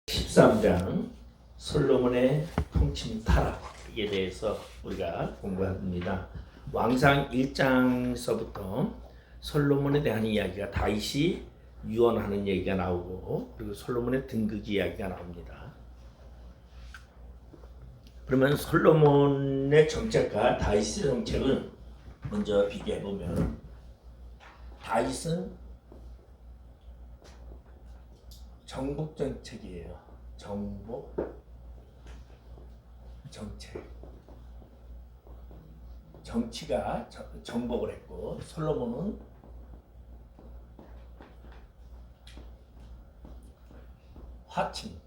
13장 솔로몬의 통치 타락에 대해서 우리가 공부합니다. 왕상 1장서부터 솔로몬에 대한 이야기가 다윗이 유언하는 얘기가 나오고 그리고 솔로몬의 등극 이야기가 나옵니다. 그러면 솔로몬의 정책과 다윗의 정책을 먼저 비교해 보면 다윗은 정복 정책이에요. 정복 정책. 정치가 정복을 했고 솔로몬은 화친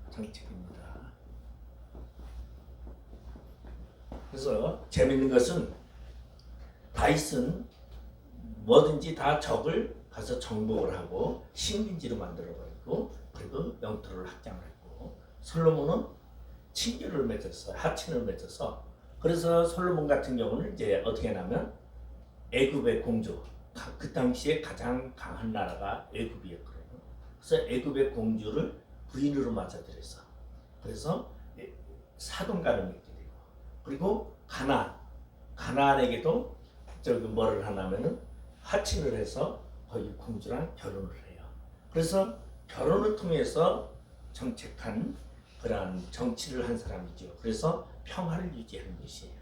정책입니다. 그래서 재밌는 것은 다윗은 뭐든지 다 적을 가서 정복을 하고 식민지로 만들어버리고 그리고 영토를 확장을 했고 솔로몬은 친교를 맺었어, 하친을 맺어서. 그래서 솔로몬 같은 경우는 이제 어떻게 하냐면 애굽의 공주, 그 당시에 가장 강한 나라가 애굽이었거든요. 그래서 애굽의 공주를 부인으로 맞아들였어. 그래서 사돈간을 맺게 되고 그리고 가나안에게도 저기 뭐를 하냐면은 하친을 해서 거기 공주랑 결혼을 해요. 그래서 결혼을 통해서 정책한 그러한 정치를 한 사람이죠. 그래서 평화를 유지하는 것이에요.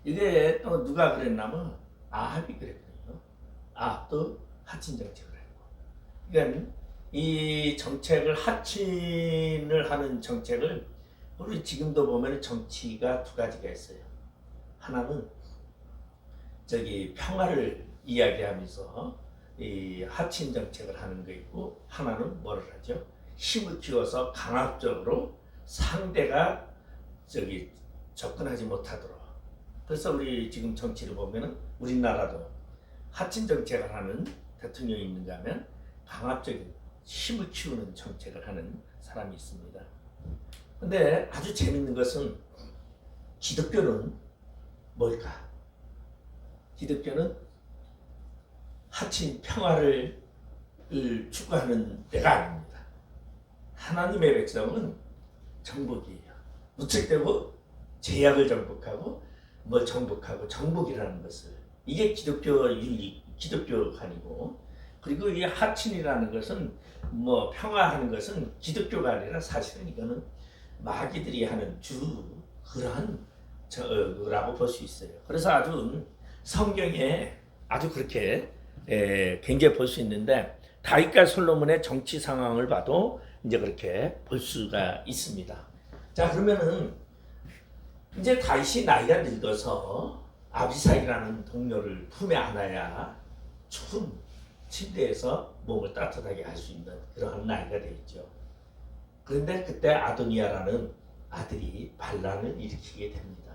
이게 또 누가 그랬냐면 아합이 그랬거든요. 아합도 하친 정책을 했고. 그러니까 이 정책을 하친을 하는 정책을 우리 지금도 보면 정치가 두 가지가 있어요. 하나는 저기 평화를 이야기하면서 이 하친 정책을 하는 거 있고 하나는 뭐를 하죠? 힘을 키워서 강압적으로 상대가 저기 접근하지 못하도록. 그래서 우리 지금 정치를 보면은 우리나라도 하친 정책을 하는 대통령이 있는가 하면 강압적인 힘을 키우는 정책을 하는 사람이 있습니다. 근데 아주 재밌는 것은 기독교는 뭘까? 기독교는 하친 평화를 추구하는 데가 아닙니다. 하나님의 백성은 정복이에요. 무책대고 제약을 정복하고 뭘 정복하고 정복이라는 것을, 이게 기독교 윤리, 기독교관이고, 그리고 이 하친이라는 것은 뭐 평화하는 것은 기독교가 아니라 사실은 이거는 마귀들이 하는 그러한 라고 볼 수 있어요. 그래서 아주 성경에 아주 그렇게 굉장히 볼 수 있는데 다윗과 솔로몬의 정치 상황을 봐도 이제 그렇게 볼 수가 있습니다. 자, 그러면은 이제 다윗이 나이가 늙어서 아비사이라는 동료를 품에 안아야 추운 침대에서 몸을 따뜻하게 할 수 있는 그러한 나이가 되었죠. 그런데 그때 아도니아라는 아들이 반란을 일으키게 됩니다.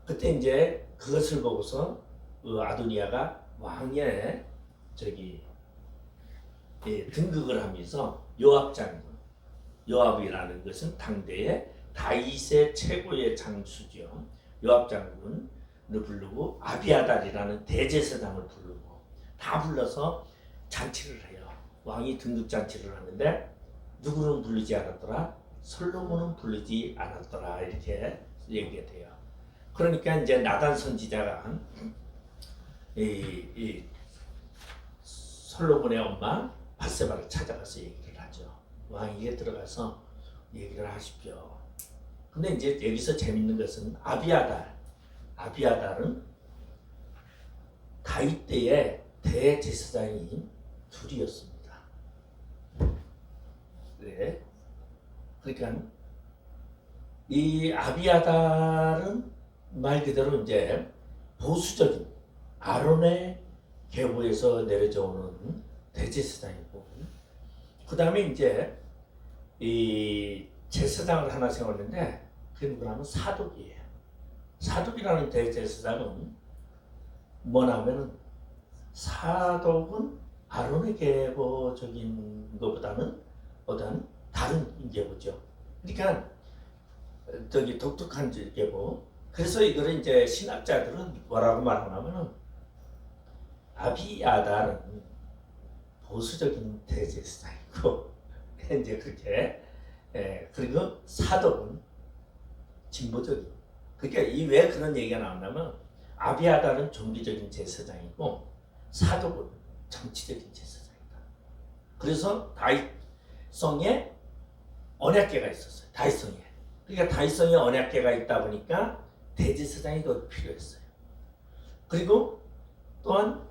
그때 이제 그것을 보고서 아도니아가 왕의 저기 등극을 하면서 요압 장군, 요압이라는 것은 당대의 다윗의 최고의 장수죠. 요압 장군을 부르고 아비아달이라는 대제사장을 부르고 다 불러서 잔치를 해요. 왕이 등극 잔치를 하는데 누구는 부르지 않았더라? 솔로몬은 부르지 않았더라. 이렇게 얘기가 돼요. 그러니까 이제 나단 선지자가 이 솔로몬의 엄마 밧세바를 찾아가서 얘기를 하죠. 왕에게 들어가서 얘기를 하십시오. 근데 이제 여기서 재밌는 것은 아비아달은 다윗 때의 대제사장이 둘이었습니다. 네. 그러니까 이 아비아달은 말 그대로 이제 보수적인 아론의 계보에서 내려져 오는 대제사장이고, 그 다음에 이제 이 제사장을 하나 세웠는데 그게 누구냐면 사독이에요. 사독이라는 대제사장은 뭐냐면은 사독은 아론의 계보적인 것보다는 어떤 다른 계보죠. 그러니까 저기 독특한 계보. 그래서 이거를 이제 신학자들은 뭐라고 말하냐면은 아비아달은 보수적인 대제사장이고 이제 그렇게 그리고 사독은 진보적인. 그러니까 이 왜 그런 얘기가 나온다면 아비아달은 종교적인 제사장이고 사독은 정치적인 제사장이다. 그래서 다윗성에 언약궤가 있었어요. 다윗성에. 그러니까 다윗성에 언약궤가 있다 보니까 대제사장이 더 필요했어요. 그리고 또한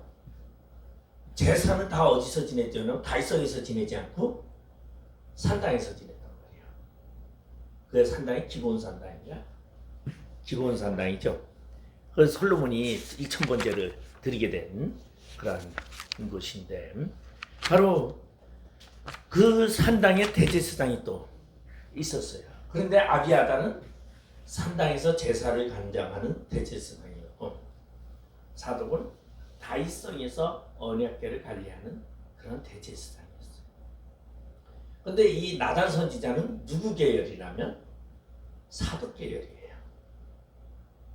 제사는 다 어디서 지냈냐면 다윗성에서 지내지 않고 산당에서 지냈단 말이에요. 그래서 산당이 기본 산당이야. 기본 산당이죠. 그래서 솔로몬이 1000번제를 드리게 된 그런 곳인데 바로 그 산당에 대제사장이 또 있었어요. 그런데 아비아달은 산당에서 제사를 관장하는 대제사장이었고 사독은 다윗성에서 언약궤를 관리하는 그런 대제사장이었어요. 그런데 이 나단 선지자는 누구 계열이라면 사독 계열이에요.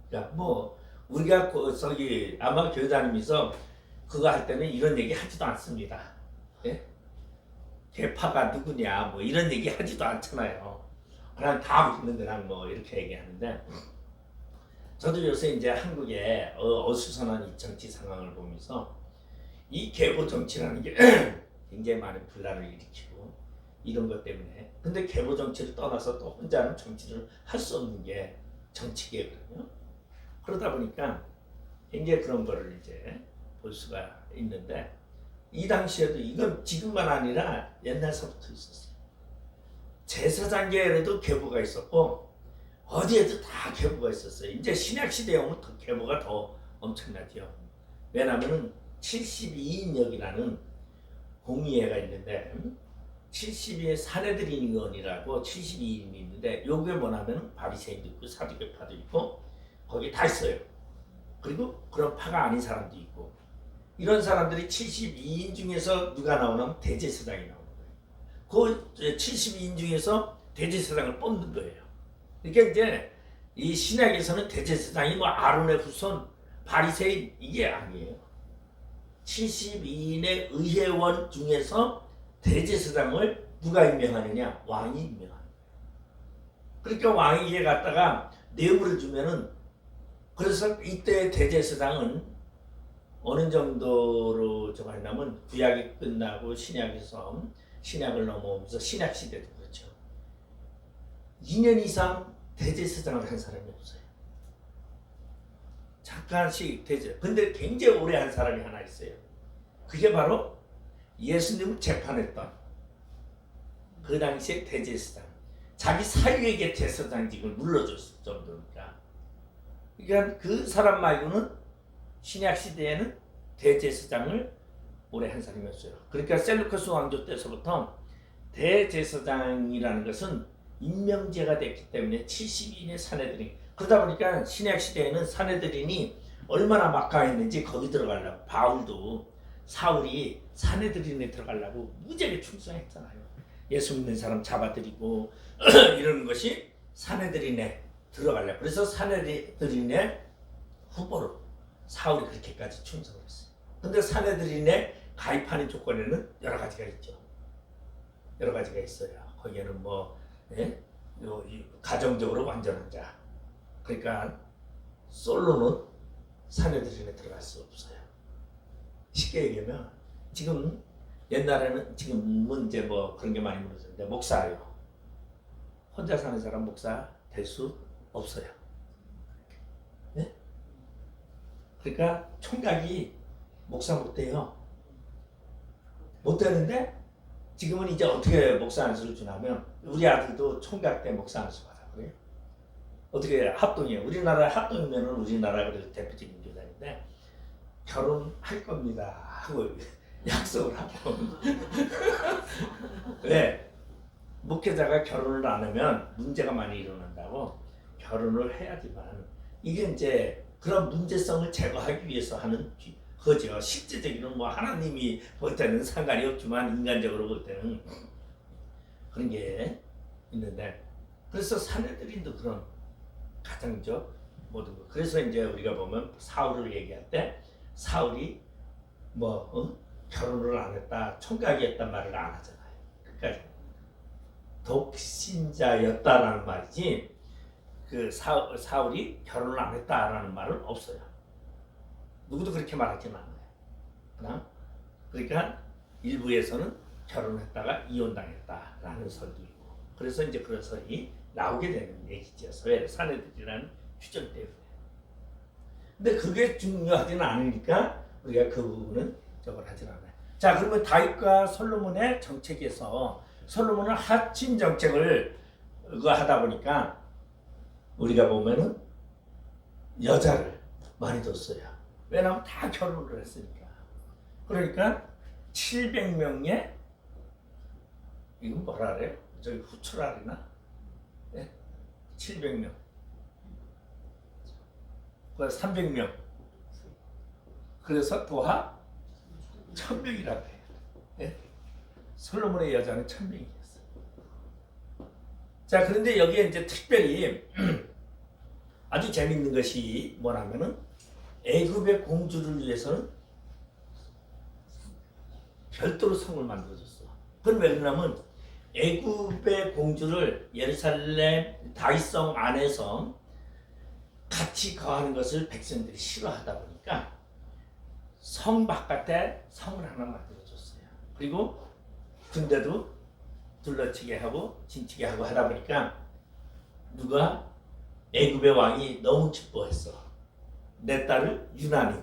그러니까 뭐 우리가 저기 아마 교회 다니면서 그거 할 때는 이런 얘기 하지도 않습니다. 예? 계파가 누구냐 뭐 이런 얘기 하지도 않잖아요. 그냥 다 믿는 그냥 뭐 이렇게 얘기하는데 저도 요새 이제 한국의 어수선한 이 정치 상황을 보면서 이 계보 정치라는 게 굉장히 많은 분란을 일으키고 이런 것 때문에 근데 계보 정치를 떠나서 또 혼자는 정치를 할 수 없는 게 정치계거든요. 그러다 보니까 굉장히 그런 거를 이제 볼 수가 있는데 이 당시에도 이건 지금만 아니라 옛날서부터 있었어요. 제사장계에도 계보가 있었고 어디에도 다 계보가 있었어요. 이제 신약시대에 오면 더 계보가 더 엄청나죠. 왜냐하면 72인역이라는 공의회가 있는데 72의 사내들인의원이라고 72인이 있는데 요게 뭐냐면 바리새인도 있고 사두개파도 있고 거기 다 있어요. 그리고 그런 파가 아닌 사람도 있고 이런 사람들이 72인 중에서 누가 나오냐면 대제사장이 나오는 거예요. 그 72인 중에서 대제사장을 뽑는 거예요. 그러니까 이제 이 신약에서는 대제사장이 뭐 아론의 후손 바리새인 이게 아니에요. 72인의 의회원 중에서 대제사장을 누가 임명하느냐? 왕이 임명하는 거예요. 그러니까 왕에게 갖다가 뇌물을 주면은 그래서 이때 대제사장은 어느 정도로 좀 하냐면 구약이 끝나고 신약에서 신약을 넘어오면서 신약 시대도 그렇죠. 2년 이상 대제사장을 한 사람이 없어요. 잠깐씩 대제. 근데 굉장히 오래 한 사람이 하나 있어요. 그게 바로 예수님을 재판했던 그 당시에 대제사장. 자기 사유에게 제사장직을 물러줬을 정도니까. 그러니까 그 사람 말고는 신약 시대에는 대제사장을 오래 한 사람이 없어요. 그러니까 셀루커스 왕조 때서부터 대제사장이라는 것은 임명제가 됐기 때문에 72인의 사내들인 그러다 보니까 신약 시대에는 사내들인이 얼마나 막강했는지 거기 들어가려고 바울도 사울이 사내들인에 들어가려고 무지하게 충성했잖아요. 예수 믿는 사람 잡아들이고 이러는 것이 사내들인에 들어가려고 그래서 사내들인의 후보로 사울이 그렇게까지 충성을 했어요. 근데 사내들인에 가입하는 조건에는 여러 가지가 있죠. 여러 가지가 있어요. 거기에는 뭐 가정적으로 완전한 자. 그러니까 솔로는 사내들인에 들어갈 수 없어요. 쉽게 얘기하면 지금 옛날에는 지금은 이제 뭐 그런 게 많이 무너졌는데 목사요. 혼자 사는 사람 목사 될 수 없어요. 네? 그러니까 총각이 목사 못 돼요. 못 되는데 지금은 이제 어떻게 목사 안수를 주냐면 우리 아들도 총각 때 목사 안수 받았고요. 어떻게 합동이에요. 우리나라 합동이면은 우리나라 그래도 대표적인 교단인데 결혼할 겁니다 하고 약속을 하고 왜 목회자가 결혼을 안 하면 문제가 많이 일어난다고 결혼을 해야지만 이게 이제 그런 문제성을 제거하기 위해서 하는 거죠. 실제적으로는 뭐 하나님이 볼 때는 상관이 없지만 인간적으로 볼 때는 그런 게 있는데 그래서 사내들인도 그런 가정적 모든 거. 그래서 이제 우리가 보면 사울을 얘기할 때 사울이 결혼을 안 했다, 총각이었단 말을 안 하잖아요. 그러니까 독신자였다라는 말이지 그 사울이 결혼을 안 했다라는 말은 없어요. 누구도 그렇게 말하지는 않아요. 그러니까 일부에서는 결혼했다가 이혼당했다라는 설도 있고, 그래서 이제 그런 설이 나오게 되는 얘기죠. 서열의 사내들이라는 규정 때문에. 근데 그게 중요하지는 않으니까 우리가 그 부분은 저걸 하진 않아요. 자, 그러면 다윗과 솔로몬의 정책에서 솔로몬은 하친 정책을 그거 하다 보니까 우리가 보면은 여자를 많이 뒀어요. 왜냐하면 다 결혼을 했으니까. 그러니까 700명의 이건 뭐라 그래요? 저기 후추라리나? 네? 700명. 그래서 300명. 그래서 도하 1000명이라고 해요. 네? 솔로몬의 여자는 1000명이었어요. 자, 그런데 여기에 이제 특별히 아주 재밌는 것이 뭐냐면은 애굽의 공주를 위해서는 별도로 성을 만들어줬어. 그건 왜 그러냐면 애굽의 공주를 예루살렘 다윗성 안에서 같이 거하는 것을 백성들이 싫어하다 보니까 성 바깥에 성을 하나 만들어줬어요. 그리고 군대도 둘러치게 하고 진치게 하고 하다 보니까 누가 애굽의 왕이 너무 기뻐했어. 내 딸을 유난히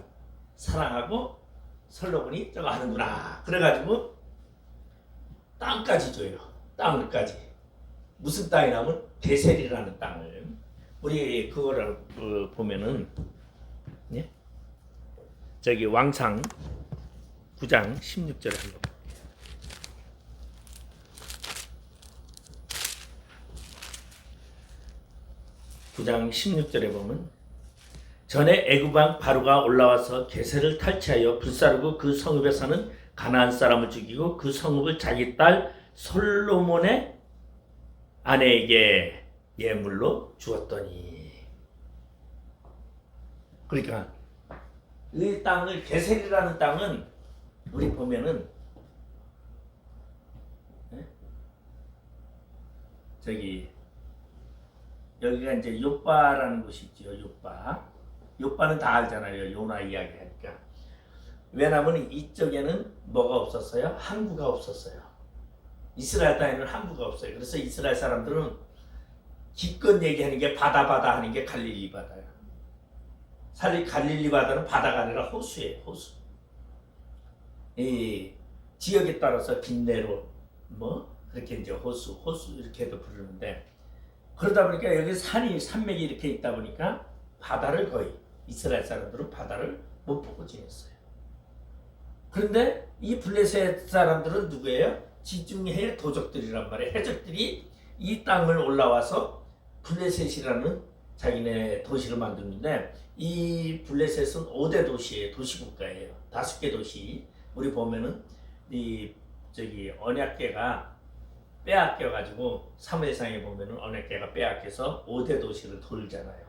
사랑하고 솔로몬이 저거 하는구나. 그래가지고 땅까지 줘요. 땅을까지. 무슨 땅이냐면 게셀이라는 땅을. 우리 그거를 보면은 예? 저기 왕상 9장 16절에 한번. (9장 16절에) 보면 전에 애굽 왕 바로가 올라와서 게셀을 탈취하여 불사르고 그 성읍에 사는 가나안 사람을 죽이고 그 성읍을 자기 딸 솔로몬의 아내에게 예물로 주었더니. 그러니까 이 땅을 게셀이라는 땅은 우리 보면은 저기 여기가 이제 요바라는 곳이 있죠. 요바는 다 알잖아요. 요나 이야기 하니까. 왜냐하면 이쪽에는 뭐가 없었어요? 항구가 없었어요. 이스라엘 땅에는 항구가 없어요. 그래서 이스라엘 사람들은 기껏 얘기하는 게 바다 하는 게 갈릴리 바다예요. 갈릴리 바다는 바다가 아니라 호수예요. 호수. 이 지역에 따라서 빈네로 뭐 그렇게 이제 호수 이렇게도 부르는데, 그러다 보니까 여기 산맥이 이렇게 있다 보니까 바다를 거의 이스라엘 사람들은 바다를 못 보고 지냈어요. 그런데 이 블레셋 사람들은 누구예요? 지중해 도적들이란 말이에요. 해적들이 이 땅을 올라와서 블레셋이라는 자기네 도시를 만드는데, 이 블레셋은 5대 도시예요. 도시국가예요. 5개 도시. 우리 보면은 이 저기 언약궤가 빼앗겨 가지고 사무엘상에 보면은 언약궤가 빼앗겨서 5대 도시를 돌잖아요.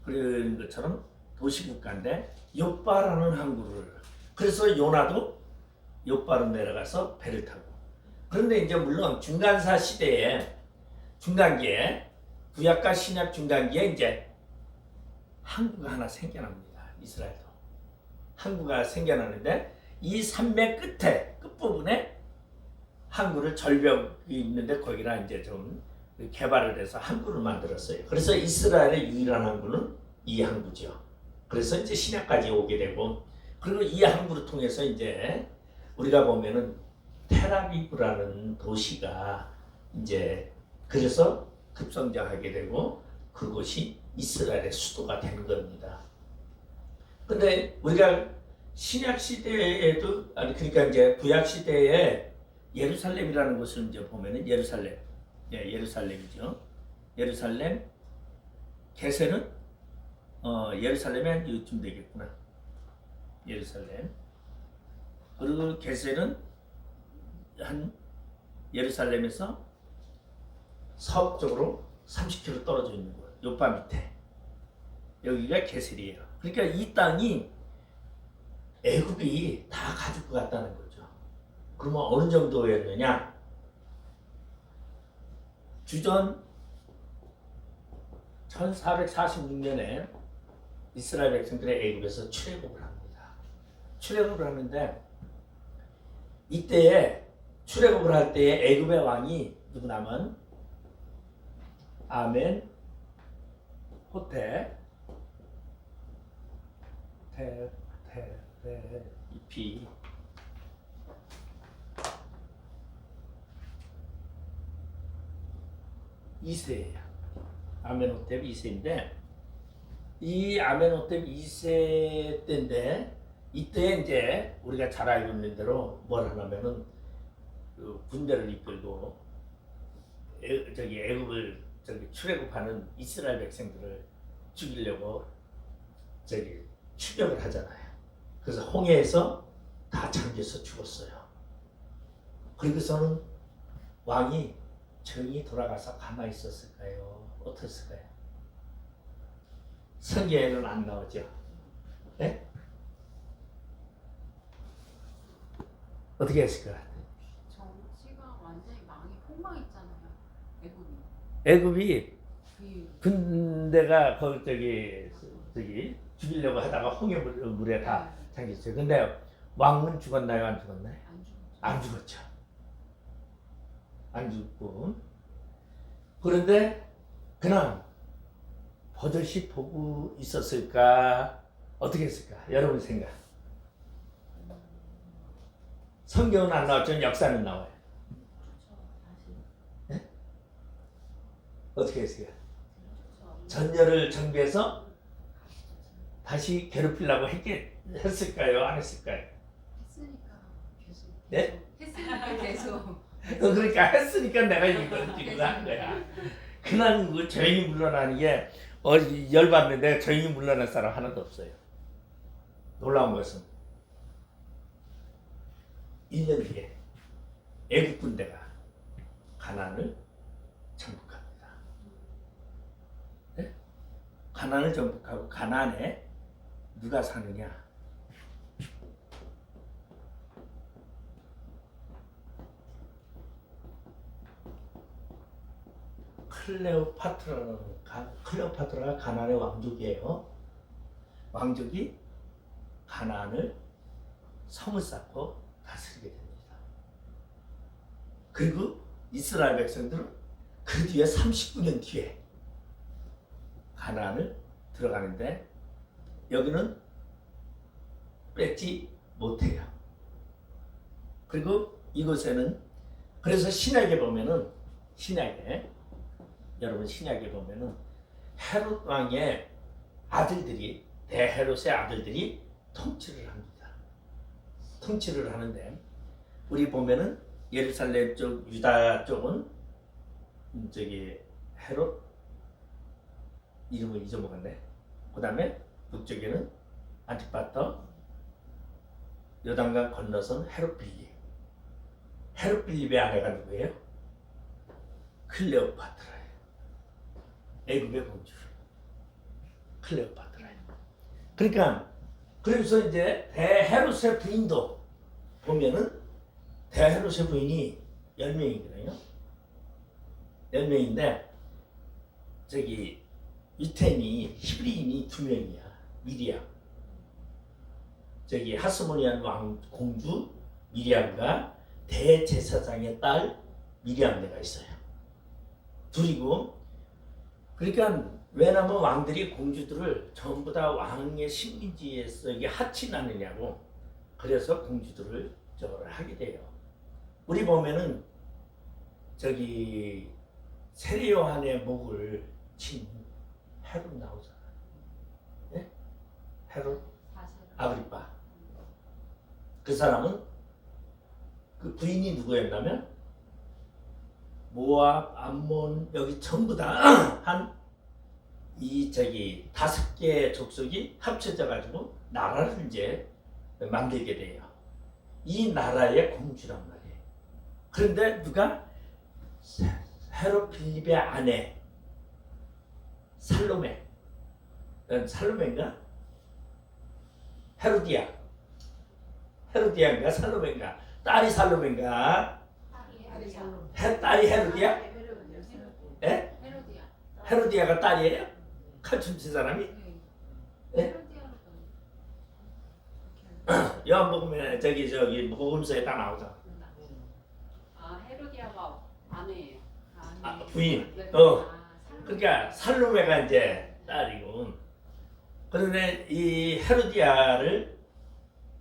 그런 것처럼 도시국가인데 요바라는 항구를, 그래서 요나도 요바로 내려가서 배를 타고. 그런데 이제 물론 중간사 시대에 중간기에 구약과 신약 중간기에 이제 항구가 하나 생겨납니다. 이스라엘도 항구가 생겨나는데 이 산맥 끝부분에 항구를 절벽이 있는데 거기다 이제 좀 개발을 해서 항구를 만들었어요. 그래서 이스라엘의 유일한 항구는 이 항구죠. 그래서 이제 신약까지 오게 되고, 그리고 이 항구를 통해서 이제 우리가 보면은 텔아비브라는 도시가 이제 그래서 급성장하게 되고 그곳이 이스라엘의 수도가 된 겁니다. 근데 우리가 신약 시대에도 그러니까 이제 구약 시대에 예루살렘이라는 곳을 이제 보면은 예루살렘이죠. 예루살렘 게셀은 예루살렘이 한 이쯤 되겠구나. 예루살렘. 그리고 게셀은 한 예루살렘에서 서북쪽으로 30km 떨어져 있는 곳. 요파 밑에. 여기가 게셀이에요. 그러니까 이 땅이 애굽이 다 가질 것 같다는 거죠. 그러면 어느 정도였느냐? 주전 1446년에 이스라엘 백성들의 애굽에서 출애굽을 합니다. 출애굽을 하는데 이때에 출애굽을 할 때에 애굽의 왕이 누구냐면 아멘 호테 이피 이세예요. 아멘호텝 2세인데 이 아멘호텝 2세 때인데 이때 이제 우리가 잘 알고 있는 대로 뭘 하냐면은 그 군대를 이끌고 애굽을 출애굽하는 이스라엘 백성들을 죽이려고 추격을 하잖아요. 그래서 홍해에서 다 잠겨서 죽었어요. 그리고서는 왕이 정이 돌아가서 가만히 있었을까요? 어땠을까요? 성경에는 안 나오죠. 네? 어떻게 했을 것 같아요? 정치가 완전히 망이 폭망했잖아요. 애굽이 군대가 죽이려고 하다가 홍해물에 다 잠겼어요. 근데 왕은 죽었나요? 안 죽었나요? 안 죽었죠. 안 죽고 그런데 그냥 버젓이 보고 있었을까? 어떻게 했을까? 여러분 생각. 성경은 안 나왔지만 역사는 나와요. 네? 어떻게 했을까? 전열을 정비해서 다시 괴롭히려고 했을까요? 안 했을까요? 했으니까 계속. 네? 했으니까 계속. 그러니까 했으니까 내가 이걸 지금 한 거야. 그냥 그 조용히 물러나는 게 열받는데 조용히 물러날 사람 하나도 없어요. 놀라운 것은 1년 뒤에 애굽 군대가 가나안을 정복합니다. 네? 가나안을 정복하고 가나안에 누가 사느냐? 클레오파트라가 가나안의 왕족이에요. 왕족이 가나안을 성을 쌓고 다스리게 됩니다. 그리고 이스라엘 백성들은 그 뒤에 39년 뒤에 가나안을 들어가는데 여기는 뺏지 못해요. 그리고 이곳에는 그래서 신약에 보면은 여러분 신약에 보면은 헤롯 왕의 아들들이 대헤롯의 아들들이 통치를 합니다. 통치를 하는데 우리 보면은 예루살렘 쪽 유다 쪽은 헤롯 이름을 잊어먹었네. 그 다음에 북쪽에는 안티파터 요단강 건너선 헤롯 빌립. 헤롯 빌립의 아내가 누구예요? 클레오파트라예요. 애굽의 공주 클레오파트라예요. 그러니까 그래서 이제 대헤롯의 부인도 보면은 대헤롯의 부인이 10명이거든요. 10명인데 유태인이 히브리인이 2명이야. 미리암. 하스모니안 왕 공주 미리암과 대제사장의 딸 미리암네가 있어요. 둘이고 그러니까 왜냐면 왕들이 공주들을 전부 다 왕의 식민지에서 이게 하친하느냐고 그래서 공주들을 저거를 하게 돼요. 우리 보면은 세례 요한의 목을 친 헤롯 나오잖아. 네? 헤롯 아그리파. 그 사람은 그 부인이 누구였냐면 모압, 암몬 여기 전부 다 한 이 5개 족속이 합쳐져 가지고 나라를 이제 만들게 돼요. 이 나라의 공주란 말이에요. 그런데 누가 헤롯 빌립의 아내 살로메인가? 헤로디아 헤로디아인가 살로메인가? 딸이 살로메인가? 딸이 헤로디아? 예? 헤로디아. 헤로디아가 딸이에요? 칼춤 친 사람이? 네. 예? 헤로디아로 요한복음에 저기 복음서에 다 나오잖아. 아 헤로디아가 아내예요. 아, 부인. 네. 그러니까 살로메가 이제 딸이고. 그런데 이 헤로디아를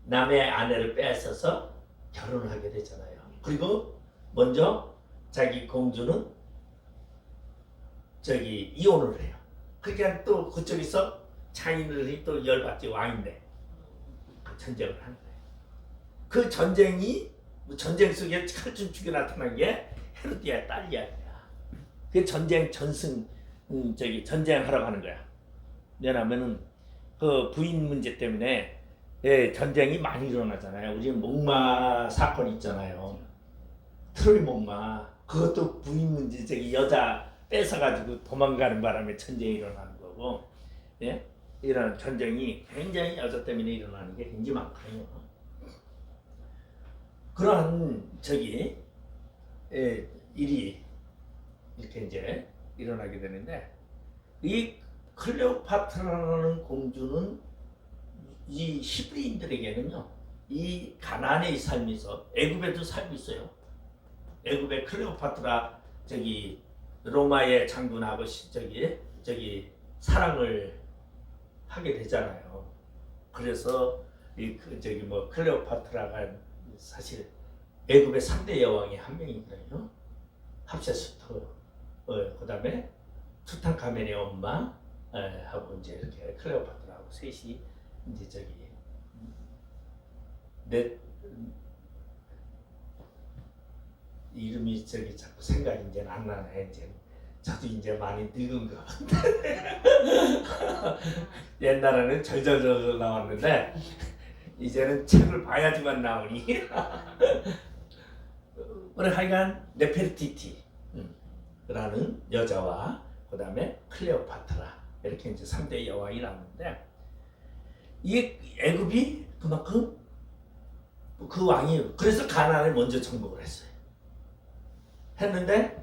남의 아내를 뺏어서 결혼을 하게 되잖아요. 그리고 먼저 자기 공주는 저기 이혼을 해요. 그러니까 또 그쪽에서 장인들이 또 열받지 왕인데 그 전쟁을 하는 거예요. 그 전쟁이 전쟁 속에 칼춤추게 나타난 게 헤로디아의 딸이야. 그 전쟁 전승 전쟁하러 가는 거야. 왜냐면은 그 부인 문제 때문에 전쟁이 많이 일어나잖아요. 우리 목마 사건 있잖아요. 트로이 목마 그것도 부인 문제 여자 뺏어가지고 도망가는 바람에 전쟁이 일어나는 거고, 예? 이런 전쟁이 굉장히 여자 때문에 일어나는 게 굉장히 많거든요. 그러한 일이 이렇게 이제 일어나게 되는데 이 클레오파트라는 공주는 이 히브리인들에게는요 이 가나안의 삶에서 애굽에도 살고 있어요. 애굽의 클레오파트라 로마의 장군하고 사랑을 하게 되잖아요. 그래서 클레오파트라가 사실 애굽의 3대 여왕의 한 명이거든요. 합세스토, 그다음에 투탕카멘의 엄마 하고 이제 이렇게 클레오파트라하고 셋이 이제 이름이 자꾸 생각이 이제 안 나네. 이제 저도 이제 많이 늙은 거 같은데 옛날에는 절절절 나왔는데 이제는 책을 봐야지만 나오니. 그래 하여간 네페르티티라는 여자와 그 다음에 클레오파트라 이렇게 이제 3대 여왕이 나오는데 이 애굽이 그만큼 그 왕이 그래서 가나안을 먼저 정복을 했어요. 했는데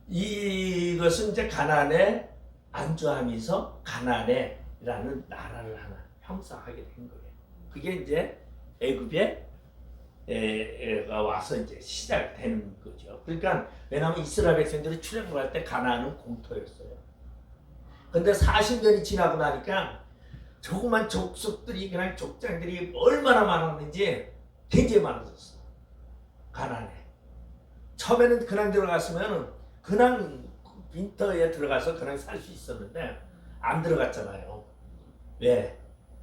이것은 이제 가나안에 안주하면서 가나안이라는 나라를 하나 형성하게 된 거예요. 그게 이제 애굽에 와서 이제 시작되는 거죠. 그러니까 왜냐하면 이스라엘 백성들이 출애굽을 할 때 가나안은 공토였어요. 근데 40년이 지나고 나니까 조그만 족속들이 그냥 족장들이 얼마나 많았는지 굉장히 많아졌어. 가나안에. 처음에는 그냥 들어갔으면 그냥 빈터에 들어가서 그냥 살 수 있었는데 안 들어갔잖아요. 왜?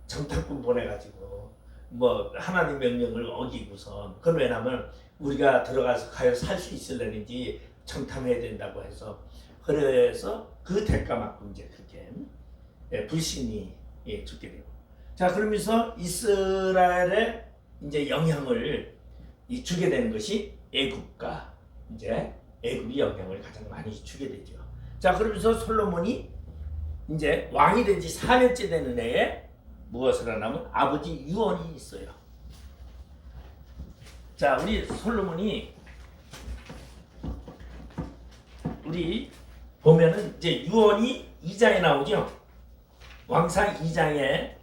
정탐꾼 보내가지고 뭐 하나님 명령을 어기고선 그건 왜냐면 우리가 들어가서 가서 살 수 있으려는지 정탐해야 된다고 해서 그래서 그 대가만큼 이제 그렇게 불신이 죽게 되고 자 그러면서 이스라엘에 이제 영향을 주게 되는 것이 애굽과 이제 애굽이 영향을 가장 많이 주게 되죠. 자 그러면서 솔로몬이 이제 왕이 된 지 4년째 되는 해에 무엇을 하냐면 아버지 유언이 있어요. 자 우리 솔로몬이 우리 보면은 이제 유언이 2장에 나오죠. 왕상 2장에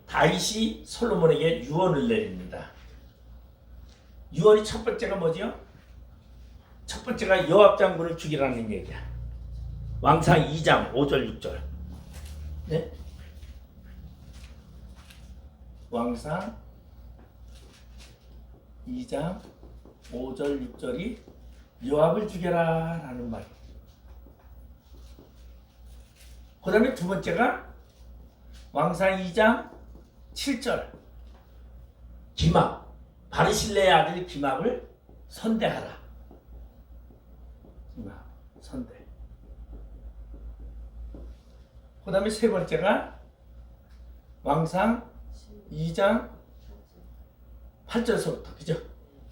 다윗이 솔로몬에게 유언을 내립니다. 유언이 첫 번째가 뭐죠? 첫 번째가 요압 장군을 죽이라는 얘기야. 왕상 2장 5절 6절. 네? 왕상 2장 5절 6절이 요압을 죽여라 라는 말. 그 다음에 두 번째가 왕상 2장 7절 기막 바르실레의 아들 기막을 선대하라. 기막 선대. 그 다음에 세 번째가 왕상 2장 8절서부터 그죠?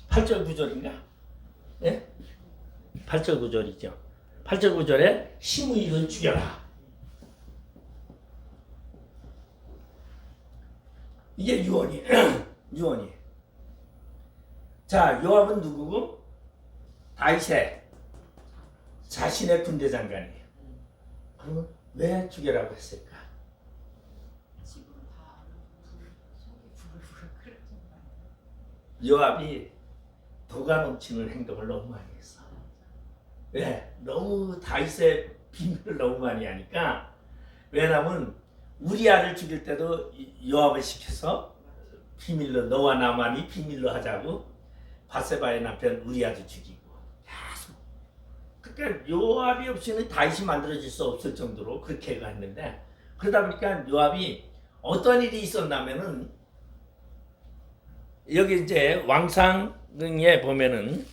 8절 9절인가? 예? 8절 9절이죠. 8절 9절에 시므이를 죽여라. 이게 유언이 유언이. 자, 요압은 누구고? 다윗의 자신의 군대 장관이에요. 그러면 왜 죽여라고 했을까? 집으로 다 속이 부글부글 끓여진다. 요압이 도가 넘치는 행동을 너무 많이 했어. 왜? 너무 다윗의 비밀을 너무 많이 하니까. 왜냐면 우리아를 죽일 때도 요압을 시켜서 비밀로 너와 나만이 비밀로 하자고 바세바의 남편 우리아도 죽이고 계속. 그러니까 요압이 없이는 다윗이 만들어질 수 없을 정도로 그렇게 했는데, 그러다 보니까 요압이 어떤 일이 있었냐면은 여기 이제 왕상에 보면은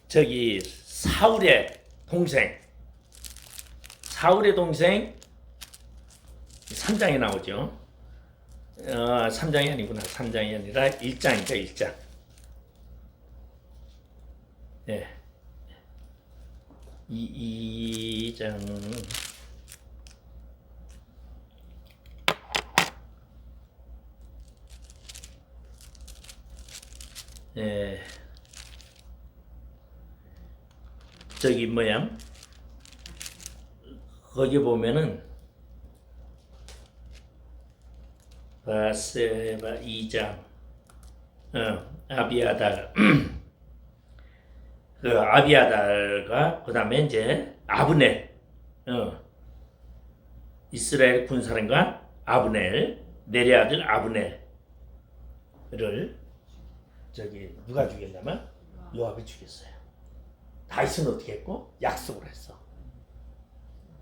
저기 사울의 동생 3장에 나오죠. 3장이 아니구나. 3장이 아니라 1장이죠. 1장. 예. 2장. 예. 저기 뭐야? 거기 보면은 바세바 2장 아비아달 그 아비아달과 그 다음에 이제 아브넬 이스라엘 군사령관 아브넬 내리 아들 아브넬을 저기 누가 죽였냐면 요압이 죽였어요. 다윗은 어떻게 했고? 약속을 했어.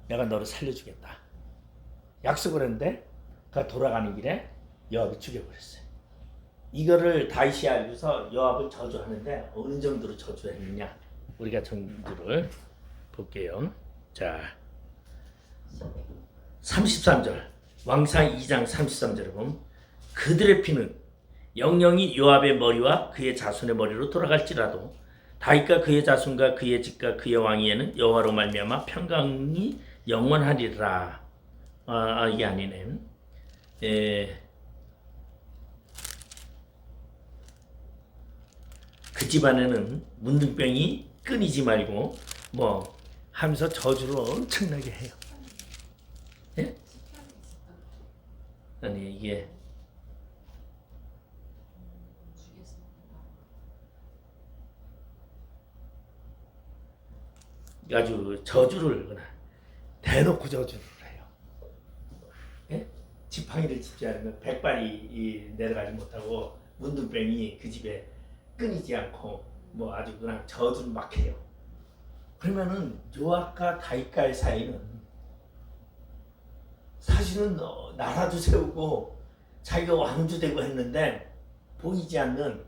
내가 너를 살려주겠다. 약속을 했는데 그 돌아가는 길에 요압이 죽여버렸어요. 이거를 다윗이 알고서 요압을 저주하는데 어느 정도로 저주했느냐, 우리가 정도를 볼게요. 자, 33절 왕상 2장 33절에 보면 그들의 피는 영영이 요압의 머리와 그의 자손의 머리로 돌아갈지라도 다윗과 그의 자손과 그의 집과 그의 왕위에는 여호와로 말미암아 평강이 영원하리라. 이게 아니네. 그 집안에는 문둥병이 끊이지 말고 뭐 하면서 저주를 엄청나게 해요. 예? 아니 이게 아주 저주를 대놓고 저주를 해요. 예? 지팡이를 짚지 않으면 백발이 내려가지 못하고 문둥병이 그 집에 끊이지 않고 뭐 아주 그냥 저주를 막 해요. 그러면은 요압과 다윗과의 사이는 사실은 나라도 세우고 자기가 왕도 되고 했는데 보이지 않는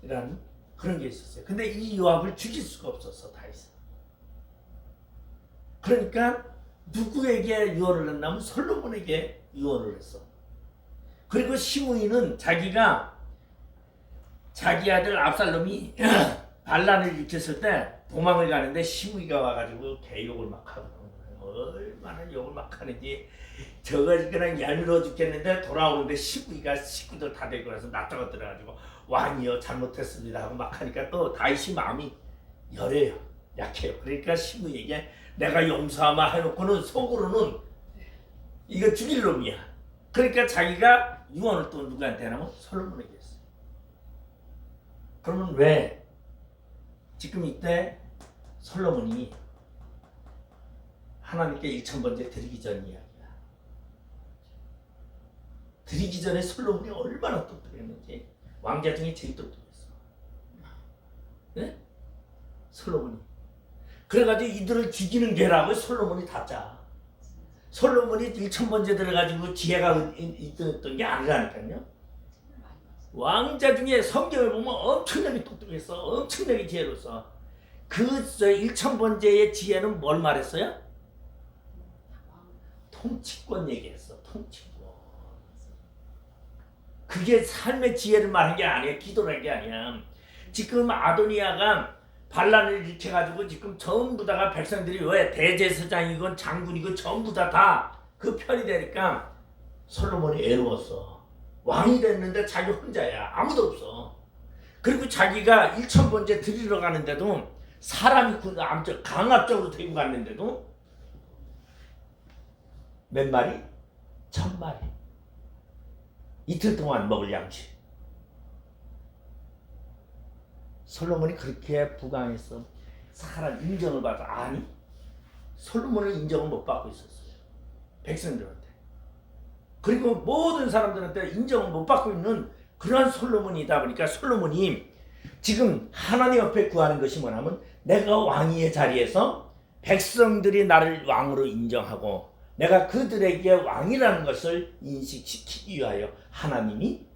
이런 그런 게 있었어요. 근데 이 요압을 죽일 수가 없었어, 다윗은. 그러니까 누구에게 유언을 했냐면 솔로몬에게 유언을 했어. 그리고 시므이는 자기 아들 압살롬이 반란을 일으켰을 때 도망을 가는데 시므이가 와가지고 개욕을 막 하거든. 얼마나 욕을 막 하는지 저거 그냥 얄미워 죽겠는데 돌아오는데 시므이가 식구들 다 데리고 나서 낯짝어 들어가지고 왕이여 잘못했습니다 하고 막 하니까 또 다윗이 마음이 열해요. 약해요. 그러니까 시므이에게 내가 용서하마 해놓고는 속으로는 이거 죽일 놈이야. 그러니까 자기가 유언을 또 누구한테 하냐면 솔로몬에게 했어요. 그러면 왜 지금 이때 솔로몬이 하나님께 1000번째 드리기 전 이야기야. 드리기 전에 솔로몬이 얼마나 똑똑했는지. 왕자 중에 제일 똑똑했어. 네? 솔로몬이. 그래가지고 이들을 죽이는 개라고 솔로몬이 다 짜. 솔로몬이 1000번째 들어가지고 지혜가 있던 게 아니라니까요. 왕자 중에 성경을 보면 엄청나게 똑똑했어. 엄청나게 지혜로웠어. 그 1000번째의 지혜는 뭘 말했어요? 통치권 얘기했어. 통치권. 그게 삶의 지혜를 말한 게 아니야. 기도란 게 아니야. 지금 아도니아가 반란을 일으켜가지고 지금 전부 다가 백성들이 왜 대제사장이건 장군이건 전부 다 그 편이 되니까 솔로몬이 애로웠어. 왕이 됐는데 자기 혼자야. 아무도 없어. 그리고 자기가 1,000번째 드리러 가는데도 사람이 강압적으로 데리고 갔는데도 몇 마리? 1,000마리. 이틀 동안 먹을 양식. 솔로몬이 그렇게 부강해서 사람 인정을 받아. 아니, 솔로몬은 인정을 못 받고 있었어요. 백성들한테. 그리고 모든 사람들한테 인정을 못 받고 있는 그러한 솔로몬이다 보니까 솔로몬이 지금 하나님 앞에 구하는 것이 뭐냐면 내가 왕위의 자리에서 백성들이 나를 왕으로 인정하고 내가 그들에게 왕이라는 것을 인식시키기 위하여 하나님이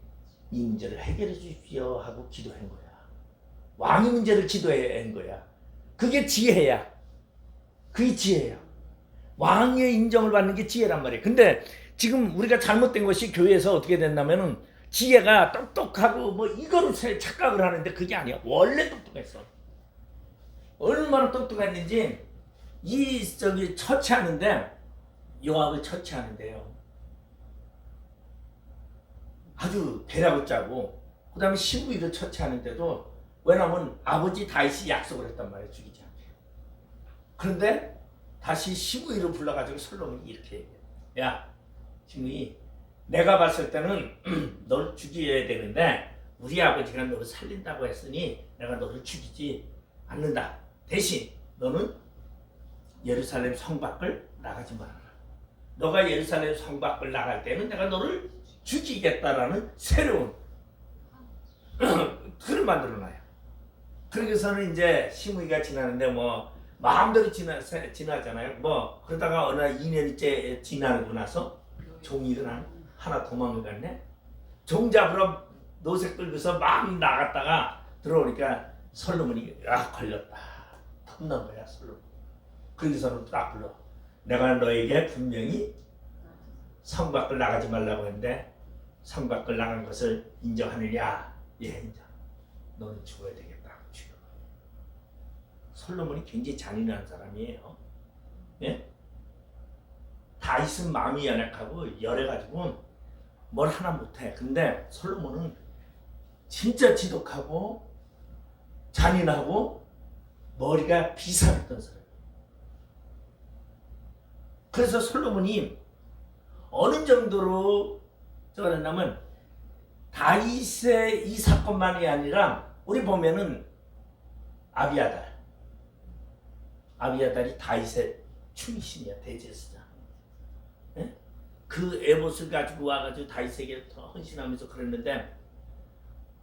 이 문제를 해결해 주십시오 하고 기도한 거야. 왕의 문제를 기도한 거야. 그게 지혜야. 그게 지혜야. 왕의 인정을 받는 게 지혜란 말이야. 근데 지금 우리가 잘못된 것이 교회에서 어떻게 됐냐면은 지혜가 똑똑하고 뭐 이거로 착각을 하는데 그게 아니야. 원래 똑똑했어. 얼마나 똑똑했는지 처치하는데 요압을 처치하는데요. 아주 계략을 짜고 그 다음에 시므이를 처치하는데도 왜냐하면 아버지 다윗이 약속을 했단 말이에요. 죽이지 않게. 그런데 다시 시므이를 불러가지고 솔로몬이 이렇게 얘기해요. 야 시므이 내가 봤을 때는 널 죽여야 되는데 우리 아버지가 너를 살린다고 했으니 내가 너를 죽이지 않는다. 대신 너는 예루살렘 성 밖을 나가지 말아라. 너가 예루살렘 성 밖을 나갈 때는 내가 너를 죽이겠다라는 새로운 틀을 만들어놔요. 그러고서는 이제 시므이가 지나는데 뭐 마음대로 지나잖아요. 뭐 그러다가 어느 날 2년째 지나고 나서 종이 하나 도망을 갔네. 종 잡으러 노새 끌고서 막 나갔다가 들어오니까 솔로몬이 걸렸다. 톱난 거야 솔로몬. 그러고서는 딱 불러. 내가 너에게 분명히 성 밖을 나가지 말라고 했는데 성 밖을 나간 것을 인정하느냐? 예, 인정. 너는 죽어야 되겠다. 죽여. 솔로몬이 굉장히 잔인한 사람이에요. 예? 다윗은 마음이 연약하고 열해가지고 뭘 하나 못해. 근데 솔로몬은 진짜 지독하고 잔인하고 머리가 비상했던 사람이에요. 그래서 솔로몬이 어느 정도로 저랬냐면 다윗의 이 사건만이 아니라 우리 보면은 아비아달이 다윗의 충신이야. 대제사장. 예? 그 에봇을 가지고 와가지고 다윗에게 더 헌신하면서 그랬는데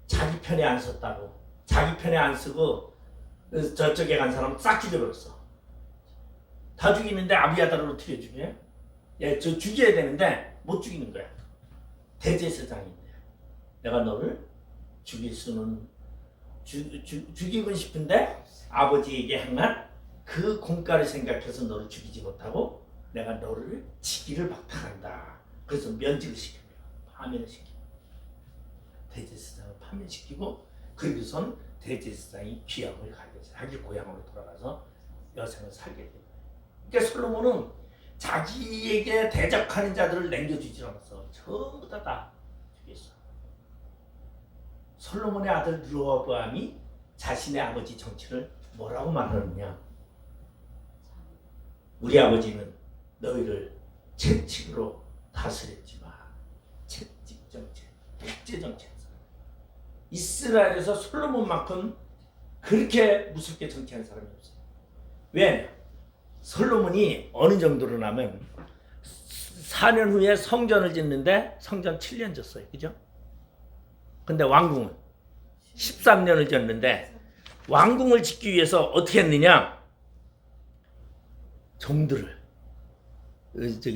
자기 편에 안 섰다고. 자기 편에 안 쓰고 저쪽에 간 사람 싹 죽여버렸어. 다 죽이는데 아비아달을 어떻게 죽여? 예, 저 죽여야 되는데 못 죽이는 거야. 대제사장인데 내가 너를 죽일 수는 죽이고 싶은데 아버지에게 향한 그 공가를 생각해서 너를 죽이지 못하고 내가 너를 치기를 박탈한다. 그래서 면직을 시켜요. 파면을 시켜. 대제사장을 파면시키고 그리고선 대제사장이 귀향을 가게 돼요. 자기 고향으로 돌아가서 여생을 살게 돼요. 그러니까 솔로몬은 자기에게 대적하는 자들을 남겨주지 않았어. 전부 다 죽였어. 솔로몬의 아들 르호보암이 자신의 아버지 정치를 뭐라고 말하느냐? 우리 아버지는 너희를 채찍으로 다스렸지만 채찍 정치, 백제 정치했어. 이스라엘에서 솔로몬만큼 그렇게 무섭게 정치한 사람이 없어요. 왜? 솔로몬이 어느 정도로냐면 4년 후에 성전을 짓는데 성전 7년 졌어요. 그죠? 근데 왕궁은 13년을 졌는데 왕궁을 짓기 위해서 어떻게 했느냐? 종들을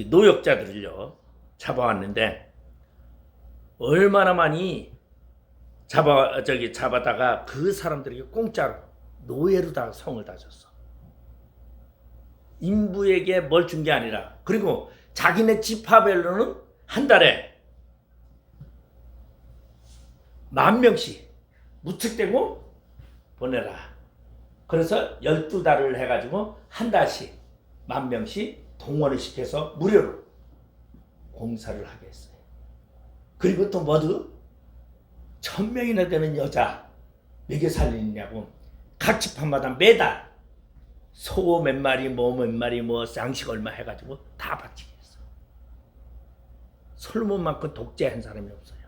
노역자들을요 잡아왔는데 얼마나 많이 잡아다가 그 사람들에게 공짜로 노예로 다 성을 다 줬어. 인부에게 뭘 준 게 아니라 그리고 자기네 지파별로는 한 달에 10,000명씩 무책되고 보내라. 그래서 12달을 해가지고 한 달씩 10,000명씩 동원을 시켜서 무료로 공사를 하게 했어요. 그리고 또 모두 1,000명이나 되는 여자 먹여 살리느냐고 각 지파마다 매달 소 몇 마리 뭐 몇 마리 뭐 양식 얼마 해가지고 다 바치게 했어. 솔로몬만큼 독재한 사람이 없어요.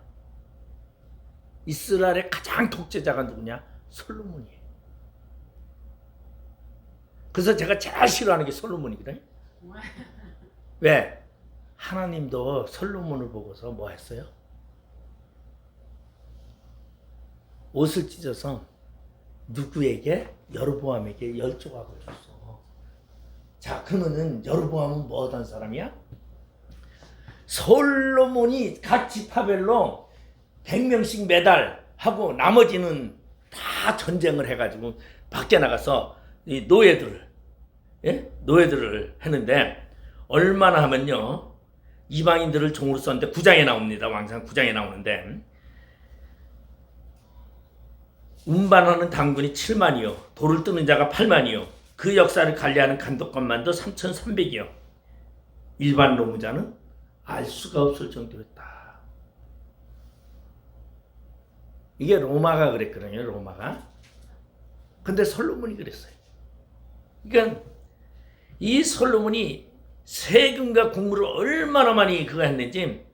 이스라엘의 가장 독재자가 누구냐? 솔로몬이에요. 그래서 제가 제일 싫어하는 게 솔로몬이거든요. 왜? 하나님도 솔로몬을 보고서 뭐 했어요? 옷을 찢어서 누구에게? 여로보암에게 10조각을 줬어. 자, 그러면은 여로보암은 뭐 하던 사람이야? 솔로몬이 각 지파별로 100명씩 매달 하고 나머지는 다 전쟁을 해가지고 밖에 나가서 이 노예들을 했는데 얼마나 하면요 이방인들을 종으로 썼는데 9장에 나옵니다. 왕상 9장에 나오는데 운반하는 당군이 7만이요 돌을 뜨는 자가 8만이요 그 역사를 관리하는 감독관만도 3,300이요 일반 노무자는 알 수가 없을 정도였다. 이게 로마가 그랬거든요. 로마가. 근데 솔로몬이 그랬어요. 그러니까 이 솔로몬이 세금과 국물을 얼마나 많이 그거 했는지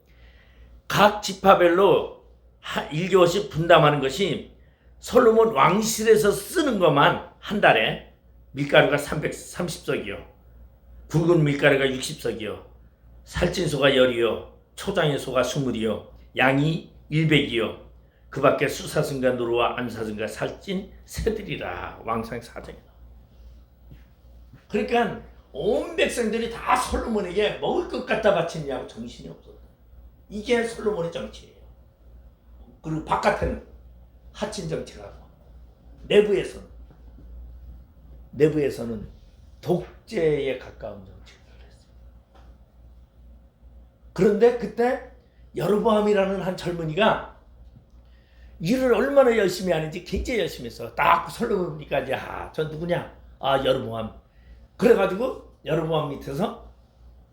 각 지파별로 1개월씩 분담하는 것이 솔로몬 왕실에서 쓰는 것만 한 달에 밀가루가 330석이요. 굵은 밀가루가 60석이요. 살찐소가 10이요. 초장의 소가 20이요. 양이 100이요. 그 밖에 수사승과 누르와 암사승과 살찐 새들이라 왕상 4장에 나와. 그러니까 온 백성들이 다 솔로몬에게 먹을 것 갖다 바치느냐고 정신이 없었다. 이게 솔로몬의 정치예요. 그리고 바깥에는 하친 정치라고. 내부에서는 독재에 가까운 정치를 했어요. 그런데 그때 여로보암이라는 한 젊은이가 일을 얼마나 열심히 하는지 굉장히 열심히 했어. 딱 솔로몬이니까 이제 저 누구냐? 여로보암. 그래가지고 여로보암 밑에서